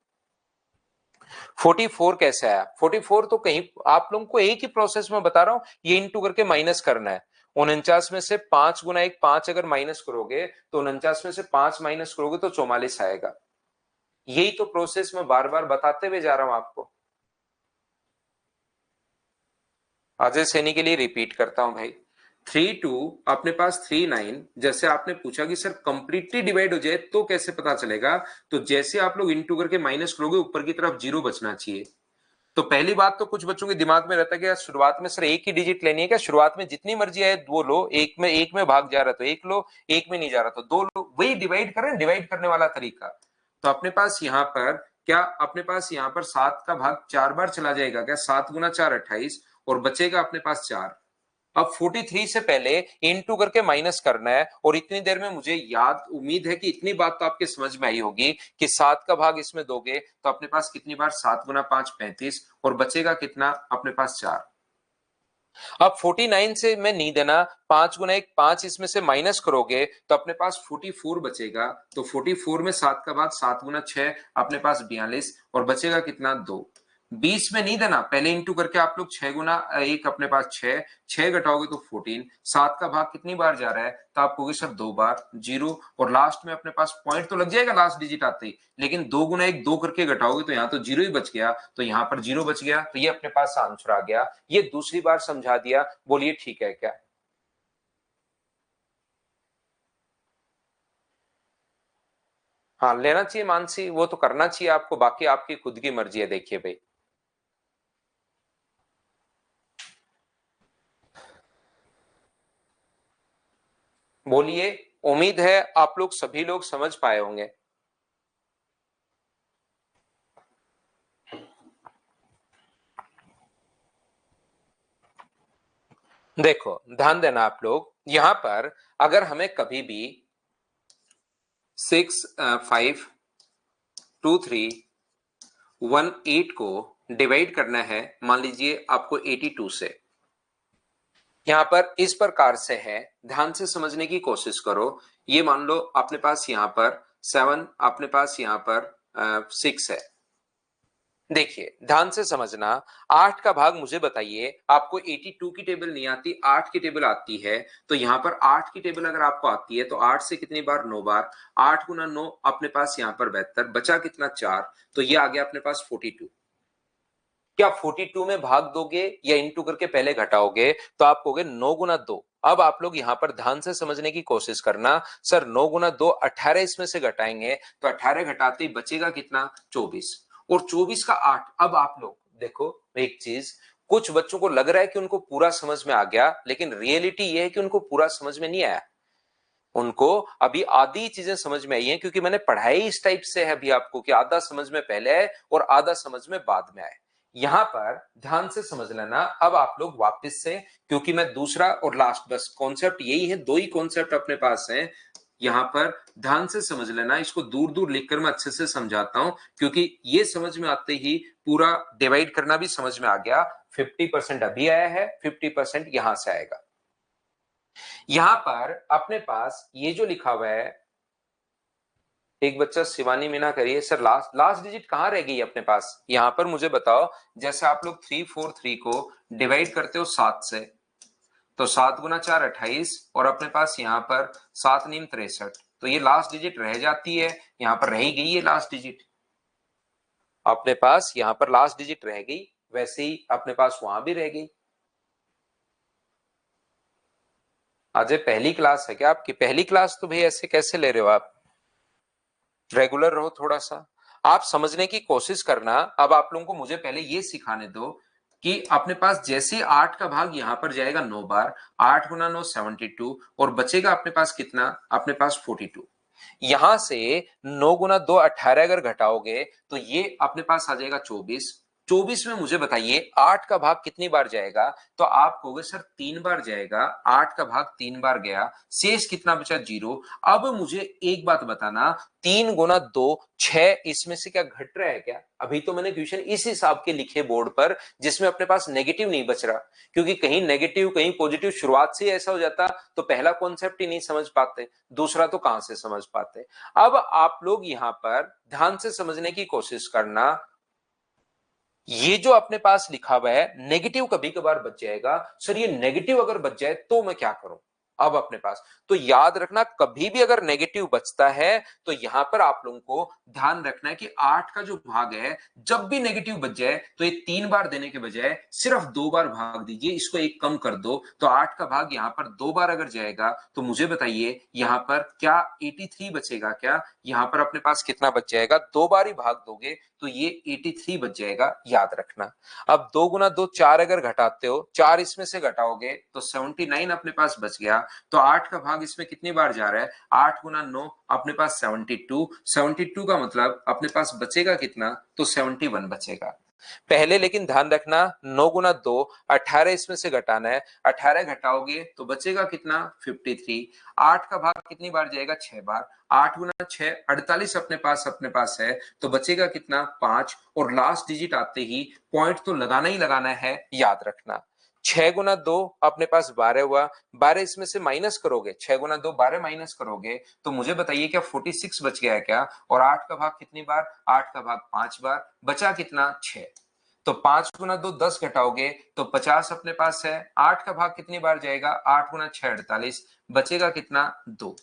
Speaker 1: 44 कैसे आया? 44 तो कहीं आप लोगों को एक ही प्रोसेस में बता रहा हूं, ये इंटू करके माइनस करना है। 49 में से 5 गुना 1 5 अगर माइनस करोगे तो 49 में से 5 माइनस करोगे तो 44 आएगा। यही तो प्रोसेस में बार बार बताते हुए जा रहा हूं आपको। अजय सैनी के लिए रिपीट करता हूं भाई। 32 अपने पास 39, जैसे आपने पूछा कि सर कंप्लीटली डिवाइड हो जाए तो कैसे पता चलेगा, तो जैसे आप लोग इंटू करके माइनस करोगे ऊपर की तरफ 0 बचना चाहिए। तो पहली बात तो कुछ बच्चों के दिमाग में रहता है कि यार शुरुआत में सर एक ही डिजिट लेनी है क्या, शुरुआत में जितनी मर्जी आए वो लो, एक में भाग जा रहा तो एक लो, एक में नहीं जा रहा तो दो लो, वही डिवाइड करें, डिवाइड करने वाला तरीका। तो अपने पास यहाँ पर क्या, अपने पास यहाँ पर 7 का भाग 4 बार चला जाएगा क्या, 7 गुना 4 28, और बचेगा अपने पास 4। अब 43 से पहले इनटू करके माइनस करना है, और इतनी देर में मुझे याद उम्मीद है कि इतनी बात तो आपके समझ में आई होगी कि 7 का भाग इसमें दोगे तो अपने पास कितनी बार, 7 गुना 5 35, और बचेगा कितना अपने पास 4। अब 49 से मैं नहीं देना, 5 गुना 1 5, इसमें से माइनस करोगे तो अपने पास 44 बचेगा। तो 44 में 7 का भाग 7 गुना 6 अपने पास 42, और बचेगा कितना 2। 20 में नहीं देना, पहले इंटू करके आप लोग 6 गुना 1 अपने पास 6, 6 घटाओगे तो 14, 7 का भाग कितनी बार जा रहा है, तो आप कहोगे सर 2 बार, 0, और लास्ट में अपने पास पॉइंट तो लग जाएगा लास्ट डिजिट आते ही, लेकिन 2 गुना 1 2 करके घटाओगे तो यहाँ तो 0 ही बच गया, तो यहाँ पर 0 बच गया, तो ये अपने पास आंसर आ गया। ये दूसरी बार समझा दिया, बोलिए ठीक है क्या? हाँ लेना चाहिए मानसी, वो तो करना चाहिए आपको, बाकी आपकी खुद की मर्जी है। देखिए भाई, बोलिए, उम्मीद है आप लोग सभी लोग समझ पाए होंगे। देखो ध्यान देना आप लोग, यहां पर अगर हमें कभी भी 6 5 2 3 1 8 को डिवाइड करना है, मान लीजिए आपको 82 से, यहां पर इस प्रकार से है, ध्यान से समझने की कोशिश करो। ये मान लो अपने पास यहां पर 7, अपने पास यहां पर 6 है। देखिए ध्यान से समझना, 8 का भाग मुझे बताइए, आपको 82 की टेबल नहीं आती, 8 की टेबल आती है। तो यहां पर 8 की टेबल अगर आपको आती है तो 8 से कितनी बार, 9 बार, 8 गुना 9 अपने पास यहाँ पर 72, बचा कितना 4, तो ये आ गया अपने पास 42। क्या 42 में भाग दोगे या इंटू करके पहले घटाओगे, तो आप कहोगे 9 गुना 2। अब आप लोग यहां पर ध्यान से समझने की कोशिश करना, सर 9 गुना 2 18, इसमें से घटाएंगे तो 18 घटाते ही बचेगा कितना 24, और 24 का 8। अब आप लोग देखो एक चीज, कुछ बच्चों को लग रहा है कि उनको पूरा समझ में आ गया, लेकिन रियलिटी यह है कि उनको पूरा समझ में नहीं आया। उनको अभी आधी चीजें समझ में आई हैं, क्योंकि मैंने पढ़ाई इस टाइप से है अभी आपको कि आधा समझ में पहले है और आधा समझ में बाद में आए। यहां पर ध्यान से समझ लेना। अब आप लोग वापस से, क्योंकि मैं दूसरा और लास्ट, बस कॉन्सेप्ट यही है, दो ही कॉन्सेप्ट अपने पास हैं, यहां पर ध्यान से समझ लेना। इसको दूर दूर लिखकर मैं अच्छे से समझाता हूं, क्योंकि ये समझ में आते ही पूरा डिवाइड करना भी समझ में आ गया। 50% अभी आया है, 50% यहां से आएगा। यहां पर अपने पास ये जो लिखा हुआ है, एक बच्चा शिवानी मीना करिए सर, लास्ट लास्ट डिजिट कहां रह गई अपने पास, यहां पर मुझे बताओ। जैसे आप लोग 343 को डिवाइड करते हो 7 से, तो 7 गुना 4 28, और अपने पास यहां पर 7 नीम 63, तो ये लास्ट डिजिट रह जाती है, यहां पर रह गई है लास्ट डिजिट अपने पास, यहां पर लास्ट डिजिट रह गई, वैसे ही अपने पास वहां भी रह गई। अजय पहली क्लास है क्या आपकी? पहली क्लास तो भाई ऐसे कैसे ले रहे हो आप, रेगुलर रहो थोड़ा सा, आप समझने की कोशिश करना। अब आप लोगों को मुझे पहले ये सिखाने दो कि अपने पास जैसे 8 का भाग यहां पर जाएगा 9 बार, 8 गुना 9 72, और बचेगा अपने पास कितना, अपने पास 42। यहां से 9 गुना 2 18 अगर घटाओगे तो ये अपने पास आ जाएगा 24, 24 में मुझे बताइए 8 का भाग कितनी बार जाएगा, तो आप कहोगे सर 3 बार जाएगा, 8 का भाग 3 बार गया, शेष कितना बचा 0। अब मुझे एक बात बताना, 3 गुना 2 6, इसमें से क्या घट रहा है क्या? अभी तो मैंने क्वेश्चन इस हिसाब के लिखे बोर्ड पर जिसमें अपने पास नेगेटिव नहीं बच रहा, क्योंकि कहीं नेगेटिव कहीं पॉजिटिव शुरुआत से ऐसा हो जाता तो पहला कॉन्सेप्ट ही नहीं समझ पाते, दूसरा तो कहां से समझ पाते। अब आप लोग यहां पर ध्यान से समझने की कोशिश करना, ये जो अपने पास लिखा हुआ है नेगेटिव कभी कभार बच जाएगा, सर ये नेगेटिव अगर बच जाए तो मैं क्या करूं? अब अपने पास तो याद रखना, कभी भी अगर नेगेटिव बचता है तो यहां पर आप लोगों को ध्यान रखना है कि 8 का जो भाग है जब भी नेगेटिव बच जाए तो ये 3 बार देने के बजाय सिर्फ 2 बार भाग दीजिए, इसको एक कम कर दो, तो 8 का भाग यहां पर 2 बार अगर जाएगा तो मुझे बताइए यहां पर क्या 83 बचेगा क्या? यहां पर अपने पास कितना बच जाएगा? 2 बार ही भाग दोगे तो ये 83 बच जाएगा, याद रखना। अब 2 गुना 2 4 अगर घटाते हो, 4 इसमें से घटाओगे तो 79 अपने पास बच गया। तो 8 का भाग इसमें कितनी बार जा रहा है? 8 गुना 9 अपने पास 72, 72 का मतलब अपने पास बचेगा कितना? तो 71 बचेगा। पहले लेकिन ध्यान रखना, 9 गुना 2 18 इसमें से घटाना है, 18 घटाओगे तो बचेगा कितना? 53। 8 का भाग कितनी बार जाएगा? 6 बार। 8 गुना 6 48 अपने पास है, तो बचेगा कितना? 5। और लास्ट डिजिट आते ही पॉइंट तो लगाना ही लगाना है, याद रखना। 6 गुना 2 अपने पास 12 हुआ, 12 इसमें से माइनस करोगे, 6 गुना 2 12 माइनस करोगे तो मुझे बताइए क्या 46 बच गया है क्या? और 8 का भाग कितनी बार? 8 का भाग 5 बार, बचा कितना? 6। तो 5 गुना 2 10 घटाओगे तो 50 अपने पास है। 8 का भाग कितनी बार जाएगा? 8 गुना 6 48, बचेगा कितना? 2।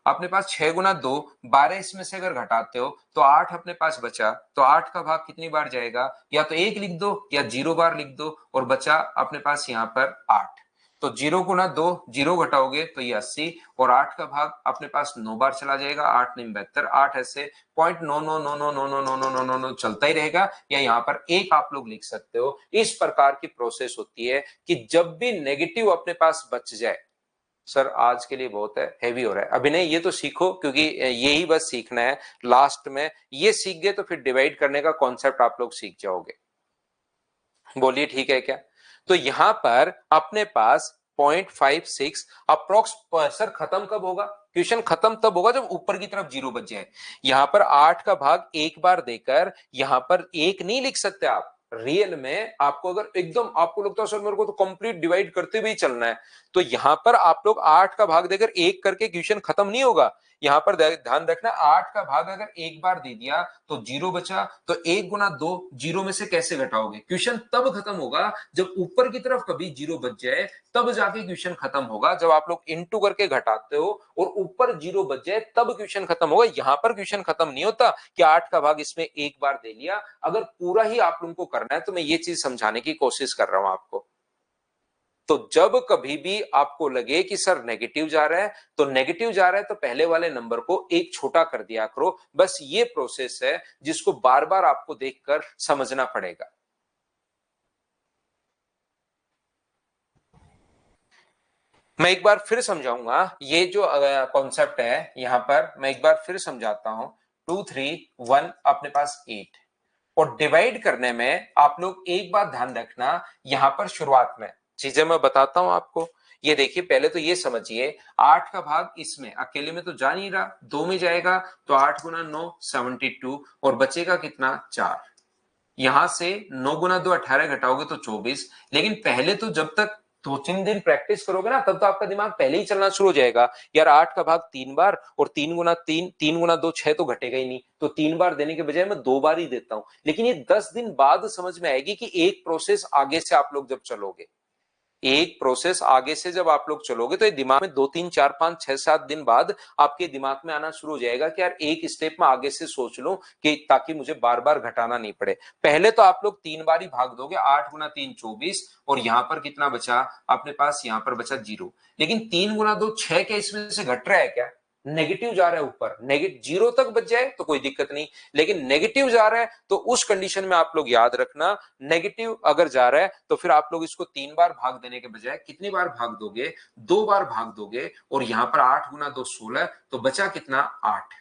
Speaker 1: अपने पास 6 गुना 2 12 इसमें से अगर घटाते हो तो 8 अपने पास बचा, तो 8 का भाग कितनी बार जाएगा? या तो 1 लिख दो या 0 बार लिख दो, और बचा अपने पास यहाँ पर 8। तो 0 गुना 2 0 घटाओगे तो ये 80, और 8 का भाग अपने पास 9 बार चला जाएगा, 8 9 72, 8 ऐसे पॉइंट 9 9 9 9 9 9 9 9 9 9 9 चलता ही रहेगा। या यहाँ पर एक आप लोग लिख सकते हो, इस प्रकार की प्रोसेस होती है कि जब भी नेगेटिव अपने पास बच जाए। सर आज के लिए बहुत है, हैवी हो रहा है, अभी नहीं, ये तो सीखो क्योंकि यही बस सीखना है। लास्ट में ये सीख गए तो फिर डिवाइड करने का कॉन्सेप्ट आप लोग सीख जाओगे। बोलिए ठीक है क्या? तो यहां पर अपने पास 0.56 अप्रोक्स। सर खत्म कब होगा? क्वेश्चन खत्म तब होगा जब ऊपर की तरफ 0 बच जाए। यहां पर 8 का भाग एक बार देकर यहां पर एक नहीं लिख सकते आप। रियल में आपको अगर एकदम आपको लगता है सर मेरे को तो कंप्लीट डिवाइड करते हुए ही चलना है, तो यहां पर आप लोग 8 का भाग देकर एक करके क्वेश्चन खत्म नहीं होगा। यहां पर ध्यान रखना, 8 का भाग अगर एक बार दे दिया तो 0 बचा, तो 1 गुना 2 0 में से कैसे घटाओगे? क्वेश्चन तब खत्म होगा जब ऊपर की तरफ कभी 0 बच जाए, तब जाके क्वेश्चन खत्म होगा। जब आप लोग इनटू करके घटाते हो और ऊपर 0 बच जाए तब क्वेश्चन खत्म होगा। यहां पर क्वेश्चन खत्म नहीं होता कि 8 का भाग इसमें एक बार दे लिया। अगर पूरा ही आप लोगों को करना है तो मैं ये चीज समझाने की कोशिश कर रहा हूं आपको। तो जब कभी भी आपको लगे कि सर नेगेटिव जा रहा है, तो नेगेटिव जा रहा है तो पहले वाले नंबर को एक छोटा कर दिया करो। बस ये प्रोसेस है जिसको बार बार आपको देखकर समझना पड़ेगा। मैं एक बार फिर समझाऊंगा, ये जो कॉन्सेप्ट है यहां पर मैं एक बार फिर समझाता हूं। 2 3 1 अपने पास 8, और डिवाइड करने में आप लोग एक बात ध्यान रखना, यहां पर शुरुआत में चीजें मैं बताता हूं आपको। ये देखिए पहले तो ये समझिए, 8 का भाग इसमें अकेले में तो जा नहीं रहा, 2 में जाएगा, तो 8 गुना 9 72, और बचेगा कितना? 4। यहां से 9 गुना 2 18 घटाओगे तो 24। लेकिन पहले तो जब तक 2 3 दिन प्रैक्टिस करोगे ना, तब तो आपका दिमाग पहले ही चलना शुरू हो जाएगा। यार 8 का भाग 3 बार, और 3 गुना 3 3 गुना 2 6 तो घटेगा ही नहीं, तो 3 बार देने के बजाय मैं 2 बार ही देता हूं। लेकिन ये 10 दिन बाद समझ में आएगी कि एक प्रोसेस आगे से आप लोग जब चलोगे, एक प्रोसेस आगे से जब आप लोग चलोगे तो ये दिमाग में 2 3 4 5 6 7 दिन बाद आपके दिमाग में आना शुरू हो जाएगा कि यार एक स्टेप में आगे से सोच लो, कि ताकि मुझे बार बार घटाना नहीं पड़े। पहले तो आप लोग 3 बार ही भाग दोगे, 8 गुना 3 24, और यहां पर कितना बचा अपने पास? यहां पर बचा 0। लेकिन 3 गुना 2 6 क्या इसमें से घट रहा है क्या? नेगेटिव जा रहा है ऊपर, नेगेटिव 0 तक बच जाए तो कोई दिक्कत नहीं, लेकिन नेगेटिव जा रहा है तो उस कंडीशन में आप लोग याद रखना, नेगेटिव अगर जा रहा है तो फिर आप लोग इसको 3 बार भाग देने के बजाय कितनी बार भाग दोगे? 2 बार भाग दोगे। और यहां पर 8 गुना 2 16, तो बचा कितना? 8।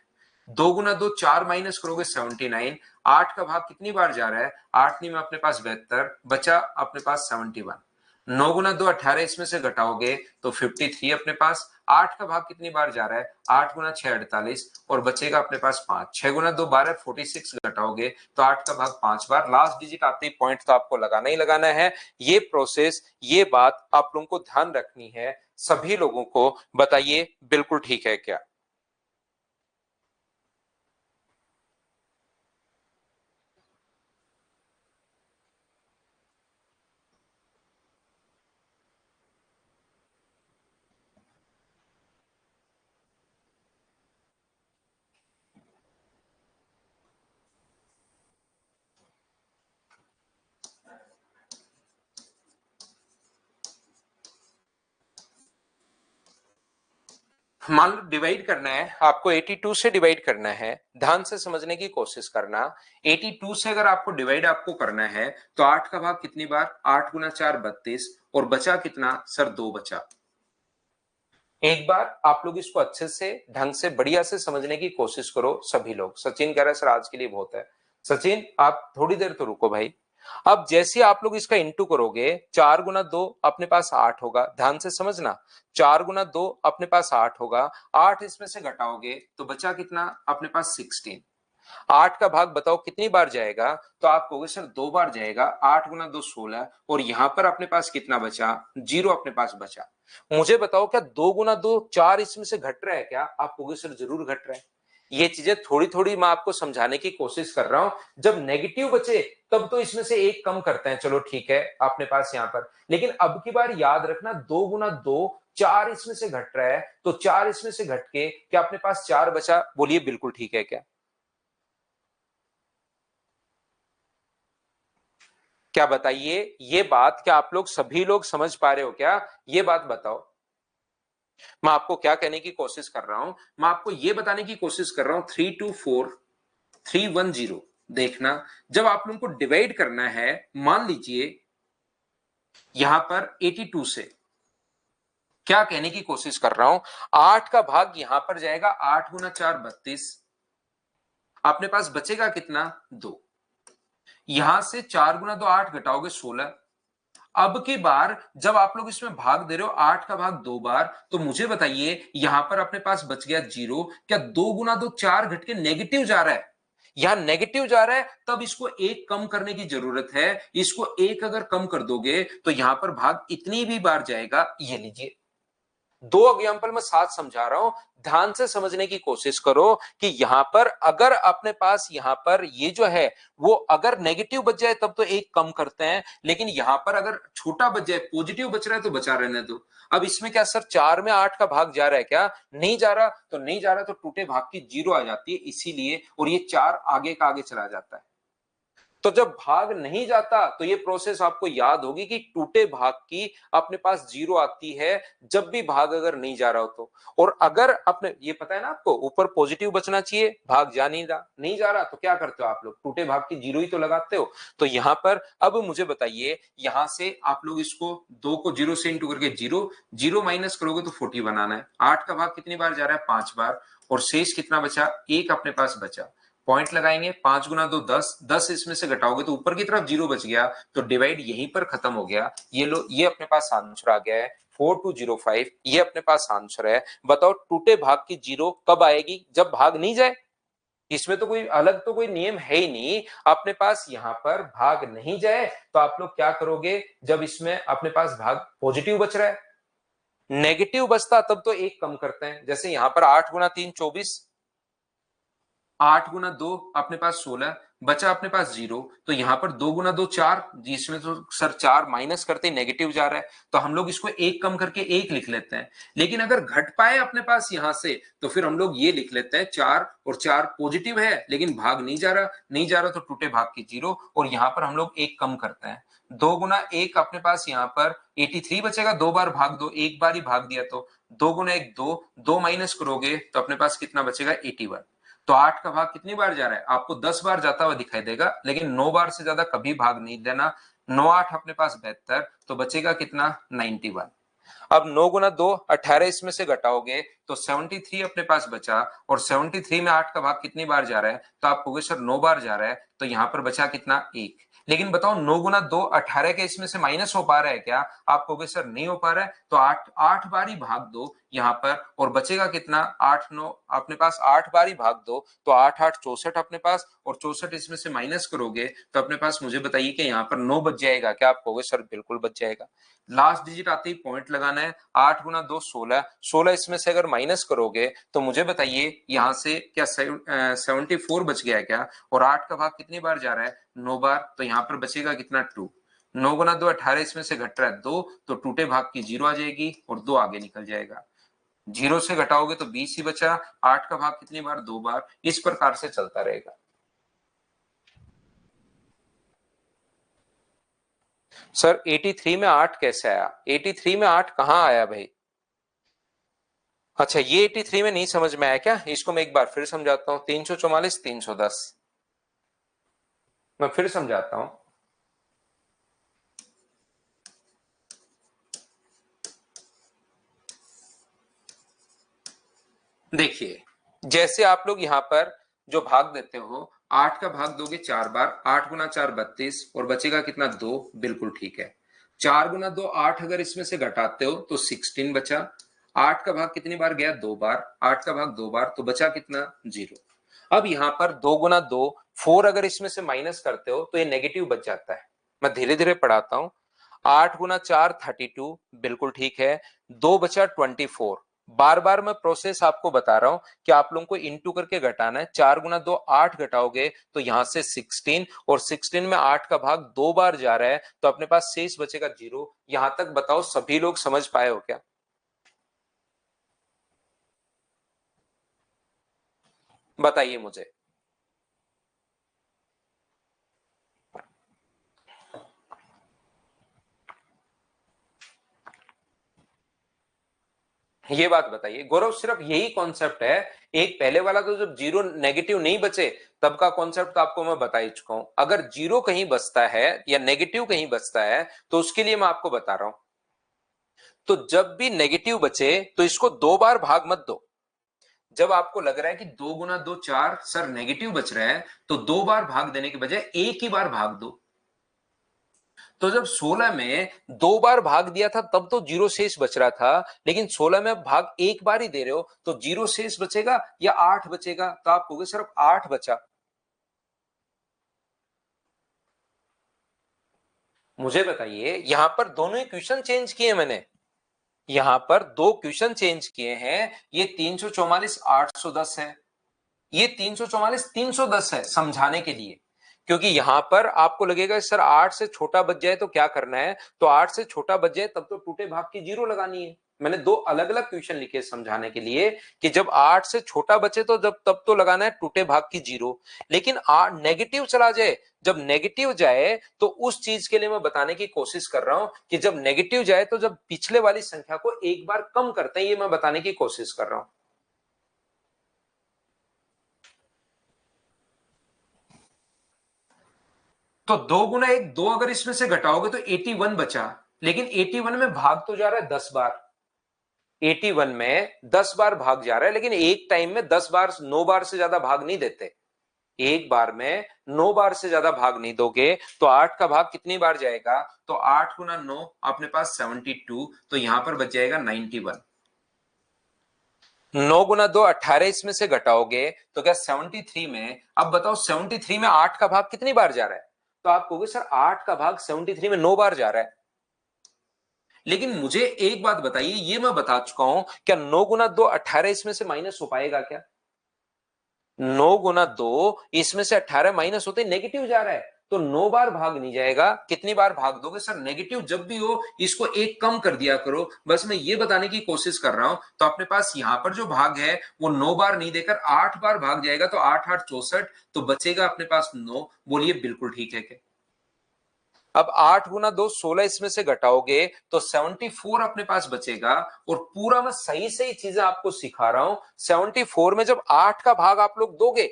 Speaker 1: 2 गुना 2 4 माइनस करोगे 79, 8 का भाग कितनी बार जा रहा है, 8 में अपने पास 72, बचा अपने पास 71। 9 गुना 2 18, इसमें से घटाओगे तो 53 अपने पास। 8 का भाग कितनी बार जा रहा है, 8 गुना 6 48, और बचेगा अपने पास 5। 6 गुना 2 12, 46 घटाओगे तो 8 का भाग 5 बार। लास्ट डिजिट आते ही पॉइंट तो आपको लगाना ही लगाना है। ये प्रोसेस, ये बात आप लोगों को ध्यान रखनी है। सभी लोगों को बताइए बिल्कुल ठीक है क्या? मान लो डिवाइड करना है आपको, 82 से डिवाइड करना है, ध्यान से समझने की कोशिश करना। 82 से अगर आपको डिवाइड आपको करना है तो 8 का भाग कितनी बार, 8 गुना 4 32, और बचा कितना सर, 2 बचा। एक बार आप लोग इसको अच्छे से ढंग से बढ़िया से समझने की कोशिश करो सभी लोग। सचिन कह रहा है सर आज के लिए बहुत है। सचिन आप थोड़ी देर तो रुको भाई। अब जैसे आप लोग इसका इंटू करोगे, 4 गुना 2 अपने पास 8 होगा, ध्यान से समझना। 4 गुना 2 अपने पास 8 होगा, 8 इसमें से घटाओगे तो बचा कितना अपने पास 16। 8 का भाग बताओ कितनी बार जाएगा, तो आप कहोगे सर 2 बार जाएगा। 8 गुना 2 16, और यहां पर अपने पास कितना बचा, 0 अपने पास बचा। मुझे बताओ क्या 2 गुना 2 4 इसमें से घट रहा है क्या? आप कहोगे सर जरूर घट रहा है। ये चीजें थोड़ी थोड़ी मैं आपको समझाने की कोशिश कर रहा हूं। जब नेगेटिव बचे तब तो इसमें से एक कम करते हैं, चलो ठीक है अपने पास यहां पर। लेकिन अब की बार याद रखना, 2 गुना 2 4 इसमें से घट रहा है, तो 4 इसमें से घट के क्या अपने पास 4 बचा? बोलिए बिल्कुल ठीक है क्या? क्या बताइए, ये बात क्या आप लोग सभी लोग समझ पा रहे हो क्या? ये बात बताओ। मैं आपको क्या कहने की कोशिश कर रहा हूं, मैं आपको ये बताने की कोशिश कर रहा हूं, 324310। देखना, जब आप लोगों को डिवाइड करना है, मान लीजिए यहां पर 82 से, क्या कहने की कोशिश कर रहा हूं, 8 का भाग यहां पर जाएगा, 8 गुना 4 32, अपने पास बचेगा कितना, 2। यहां से 4 गुना 2 8 घटाओगे 16। अब की बार जब आप लोग इसमें भाग दे रहे हो, 8 का भाग 2 बार, तो मुझे बताइए यहां पर अपने पास बच गया 0। क्या 2 गुना 2 4 घट के नेगेटिव जा रहा है? यहां नेगेटिव जा रहा है, तब इसको एक कम करने की जरूरत है। इसको एक अगर कम कर दोगे तो यहां पर भाग इतनी भी बार जाएगा। ये लीजिए, दो एग्जांपल मैं साथ समझा रहा हूं, ध्यान से समझने की कोशिश करो कि यहां पर अगर अपने पास यहां पर ये जो है वो अगर नेगेटिव बच जाए तब तो एक कम करते हैं, लेकिन यहां पर अगर छोटा बच जाए, पॉजिटिव बच रहा है, तो बचा रहने दो। अब इसमें क्या सर 4 में 8 का भाग जा रहा है क्या? नहीं जा रहा, तो नहीं जा रहा तो टूटे भाग की 0 आ जाती है इसीलिए, और ये 4 आगे का आगे चला जाता है। तो जब भाग नहीं जाता तो ये प्रोसेस आपको याद होगी कि टूटे भाग की अपने पास 0 आती है जब भी भाग अगर नहीं जा रहा हो तो। और अगर अपने ये पता है ना आपको, ऊपर पॉजिटिव बचना चाहिए, भाग जा नहीं जा रहा, तो क्या करते हो आप लोग, टूटे भाग की 0 ही तो लगाते हो। तो यहां पर अब मुझे बताइए, यहां से आप लोग इसको 2 को 0 से इंटू करके 0 0 माइनस करोगे तो 40 बनाना है। 8 का भाग कितनी बार जा रहा है, 5 बार, और शेष कितना बचा, 1 अपने पास बचा। पॉइंट लगाएंगे, 5 गुना 2 10, 10 इसमें से घटाओगे तो ऊपर की तरफ 0 बच गया, तो डिवाइड यहीं पर खत्म हो गया। ये लो, ये अपने पास आंसर आ गया है 4205। ये अपने पास आंसर है। बताओ टूटे भाग की 0 कब आएगी, जब भाग नहीं जाए। इसमें तो कोई अलग तो कोई नियम है ही नहीं, अपने पास यहां पर भाग नहीं जाए तो आप लोग क्या करोगे, जब इसमें अपने पास भाग पॉजिटिव बच रहा है, नेगेटिव बचता तब तो एक कम करते हैं। जैसे यहां पर 8 गुना 3 24, 8 गुना 2 अपने पास 16, बचा अपने पास 0। तो यहां पर 2 गुना 2 4, जिसमें तो सर 4 माइनस करते नेगेटिव जा रहा है, तो हम लोग इसको एक कम करके 1 लिख लेते हैं। लेकिन अगर घट पाए अपने पास यहां से, तो फिर हम लोग ये लिख लेते हैं 4, और 4 पॉजिटिव है लेकिन भाग नहीं जा रहा तो टूटे भाग की 0, और यहां पर हम लोग एक कम करते हैं। 2 गुना 1 अपने पास यहां पर 83 बचेगा, 2 बार भाग दो, एक बार ही भाग दिया, तो 2 गुना 1 2, 2 माइनस करोगे तो अपने पास कितना बचेगा, 81। तो 8 का भाग कितनी बार जा रहा है, आपको 10 बार जाता हुआ दिखाई देगा, लेकिन 9 बार से ज्यादा कभी भाग नहीं देना। 9 8 अपने पास 72, तो बचेगा कितना, 91। अब 9 गुना 2 18, इसमें से घटाओगे तो 73 अपने पास बचा, और 73 में 8 का भाग कितनी बार जा रहा है, तो आप कहोगे सर 9 बार जा रहा है, तो यहां पर बचा कितना 1। लेकिन बताओ 9 गुना 2 18 के इसमें से माइनस हो पा रहा है क्या, आप कहोगे सर नहीं हो पा रहा है, तो 8 बार ही भाग दो यहां पर, और बचेगा कितना 8 9 अपने पास 8 बार ही भाग दो, तो 8 8 64 अपने पास, और 64 इसमें से माइनस करोगे तो अपने पास, मुझे बताइए कि यहाँ पर 9 बच जाएगा क्या, आप कहोगे सर बिल्कुल बच जाएगा। लास्ट डिजिट आते ही पॉइंट लगाना है, 8 गुना 2 16, 16 इसमें से अगर माइनस करोगे तो मुझे बताइए यहां से क्या 74 बच गया क्या, और 8 का भाग कितनी बार जा रहा है 9 बार, तो यहाँ पर बचेगा कितना 2। 9 गुना 2 18, इसमें से घट रहा है 2, तो टूटे भाग की 0 आ जाएगी और 2 आगे निकल जाएगा। 0 से घटाओगे तो 20 ही बचा, 8 का भाग कितनी बार 2 बार, इस प्रकार से चलता रहेगा। सर 83 में 8 कैसे आया, 83 में 8 कहां आया भाई। अच्छा ये 83 में नहीं समझ में आया क्या, इसको मैं एक बार फिर समझाता हूं। 344 310, मैं फिर समझाता हूं। देखिए जैसे आप लोग यहां पर जो भाग देते हो, 8 का भाग दोगे 4 बार, 8 गुना 4 32, और बचेगा कितना 2, बिल्कुल ठीक है। 4 गुना 2 8, अगर इसमें से घटाते हो तो 16 बचा। 8 का भाग कितनी बार गया 2 बार, 8 का भाग 2 बार, तो बचा कितना 0। अब यहां पर 2 गुना 2 4, अगर इसमें से माइनस करते हो तो ये नेगेटिव बच जाता है। मैं धीरे धीरे पढ़ाता हूं। 8 गुना 4 32, बिल्कुल ठीक है। 2 बचा 24। बार बार मैं प्रोसेस आपको बता रहा हूं कि आप लोगों को इंटू करके घटाना है। 4 गुना 2 8 घटाओगे तो यहां से 16, और 16 में 8 का भाग 2 बार जा रहा है, तो अपने पास शेष बचेगा 0। यहां तक बताओ सभी लोग समझ पाए हो क्या, बताइए मुझे। ये बात बताइए गौरव, सिर्फ यही कॉन्सेप्ट है। एक पहले वाला तो जब जीरो नेगेटिव नहीं बचे तब का कॉन्सेप्ट तो आपको मैं बता ही चुका हूं। अगर जीरो कहीं बचता है या नेगेटिव कहीं बचता है तो उसके लिए मैं आपको बता रहा हूं। तो जब भी नेगेटिव बचे तो इसको 2 बार भाग मत दो। जब आपको लग रहा है कि 2 गुना 2 4 सर नेगेटिव बच रहा है, तो 2 बार भाग देने के बजाय एक ही बार भाग दो। तो जब 16 में 2 बार भाग दिया था तब तो जीरो शेष बच रहा था, लेकिन 16 में भाग एक बार ही दे रहे हो तो जीरो शेष बचेगा या 8 बचेगा, तो आप कहोगे सिर्फ 8 बचा। मुझे बताइए यहां पर दोनों ही क्वेश्चन चेंज किए मैंने, यहां पर दो क्वेश्चन चेंज किए हैं। ये 344 810 है, ये 344 310 है, समझाने के लिए। क्योंकि यहां पर आपको लगेगा सर 8 से छोटा बच जाए तो क्या करना है, तो 8 से छोटा बच जाए तब तो टूटे भाग की 0 लगानी है। मैंने दो अलग अलग क्वेश्चन लिखे समझाने के लिए कि जब 8 से छोटा बचे तो जब तब तो लगाना है टूटे भाग की 0। लेकिन नेगेटिव चला जाए, जब नेगेटिव जाए तो उस चीज के लिए मैं बताने की कोशिश कर रहा हूं कि जब नेगेटिव जाए तो जब पिछले वाली संख्या को एक बार कम करते हैं, ये मैं बताने की कोशिश कर रहा हूं। तो 2 गुना 1 2, अगर इसमें से घटाओगे तो 81 बचा। लेकिन 81 में भाग तो जा रहा है 10 बार, 81 में 10 बार भाग जा रहा है, लेकिन एक टाइम में 10 बार 9 बार से ज्यादा भाग नहीं देते। एक बार में 9 बार से ज्यादा भाग नहीं दोगे तो 8 का भाग कितनी बार जाएगा, तो 8 गुना 9 अपने पास 72, तो यहां पर बच जाएगा 91। 9 गुना 2 18, इसमें से घटाओगे तो क्या 73 में, अब बताओ 73 में 8 का भाग कितनी बार जा रहा है, तो आप कहोगे सर 8 का भाग 73 में 9 बार जा रहा है। लेकिन मुझे एक बात बताइए, ये मैं बता चुका हूं, क्या 9 गुना 2 18 इसमें से माइनस हो पाएगा क्या। 9 गुना 2 इसमें से 18 माइनस होते नेगेटिव जा रहा है, तो 9 बार भाग नहीं जाएगा। कितनी बार भाग दोगे सर, नेगेटिव जब भी हो इसको एक कम कर दिया करो, बस मैं ये बताने की कोशिश कर रहा हूं। तो अपने पास यहां पर जो भाग है वो 9 बार नहीं देकर 8 बार भाग जाएगा, तो 8 8 64, तो बचेगा अपने पास 9। बोलिए बिल्कुल ठीक है क्या। अब 8 गुना 2 16, इसमें से घटाओगे तो 74 अपने पास बचेगा। और पूरा मैं सही सही चीजें आपको सिखा रहा हूं। 74 में जब 8 का भाग आप लोग दोगे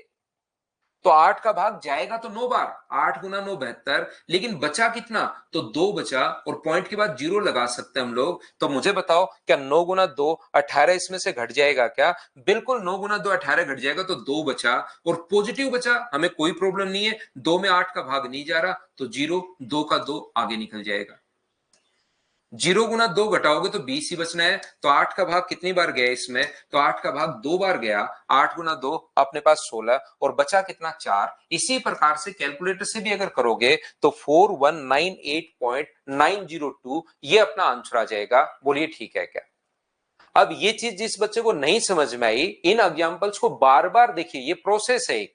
Speaker 1: तो 8 का भाग जाएगा तो 9 बार, 8 गुना 9 72, लेकिन बचा कितना, तो 2 बचा, और पॉइंट के बाद 0 लगा सकते हैं हम लोग। तो मुझे बताओ क्या 9 गुना 2 18 इसमें से घट जाएगा क्या? बिल्कुल 9 गुना 2 18 घट जाएगा, तो 2 बचा और पॉजिटिव बचा, हमें कोई प्रॉब्लम नहीं है, 2 में 8 का भाग नहीं जा रहा, तो 0, 2 का 2 आगे निकल जाएगा। 0 गुना 2 घटाओगे तो 20 ही बचना है। तो 8 का भाग कितनी बार गया इसमें, तो 8 का भाग 2 बार गया, 8 गुना 2 अपने पास 16, और बचा कितना 4। इसी प्रकार से कैलकुलेटर से भी अगर करोगे तो 4198.902 ये अपना आंसर आ जाएगा। बोलिए ठीक है क्या? अब ये चीज जिस बच्चे को नहीं समझ में आई, इन एग्जांपल्स को बार बार देखिए, ये प्रोसेस है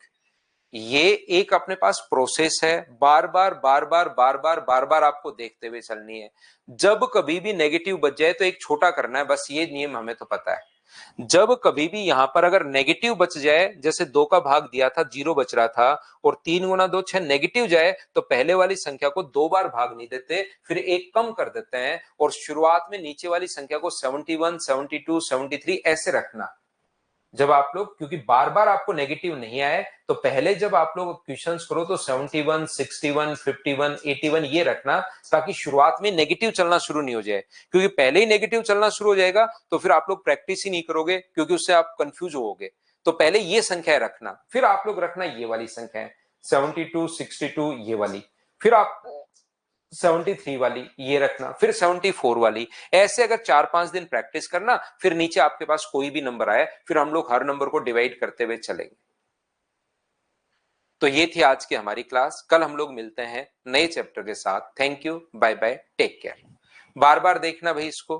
Speaker 1: ये एक अपने पास प्रोसेस है, बार बार बार बार बार बार बार बार आपको देखते हुए चलनी है। जब कभी भी नेगेटिव बच जाए तो एक छोटा करना है, बस ये नियम हमें तो पता है। जब कभी भी यहां पर अगर नेगेटिव बच जाए, जैसे 2 का भाग दिया था 0 बच रहा था, और 3 गुना 2 6 नेगेटिव जाए, तो पहले वाली संख्या को 2 बार भाग नहीं देते, फिर एक कम कर देते हैं, और शुरुआत में नीचे वाली संख्या को 71 72 73 ऐसे रखना। जब आप लोग, क्योंकि बार बार आपको नेगेटिव नहीं आए, तो पहले जब आप लोग क्वेश्चंस करो तो 71 61 51 81 ये रखना, ताकि शुरुआत में नेगेटिव चलना शुरू नहीं हो जाए। क्योंकि पहले ही नेगेटिव चलना शुरू हो जाएगा तो फिर आप लोग प्रैक्टिस ही नहीं करोगे, क्योंकि उससे आप कंफ्यूज होगे। तो पहले ये संख्या रखना, फिर आप लोग रखना ये वाली संख्या 72 62 ये वाली, फिर आप 73 वाली ये रखना, फिर 74 वाली। ऐसे अगर 4-5 दिन प्रैक्टिस करना, फिर नीचे आपके पास कोई भी नंबर आए, फिर हम लोग हर नंबर को डिवाइड करते हुए चलेंगे। तो ये थी आज की हमारी क्लास। कल हम लोग मिलते हैं नए चैप्टर के साथ। Thank you, bye bye, take care. बार बार देखना भाई इसको।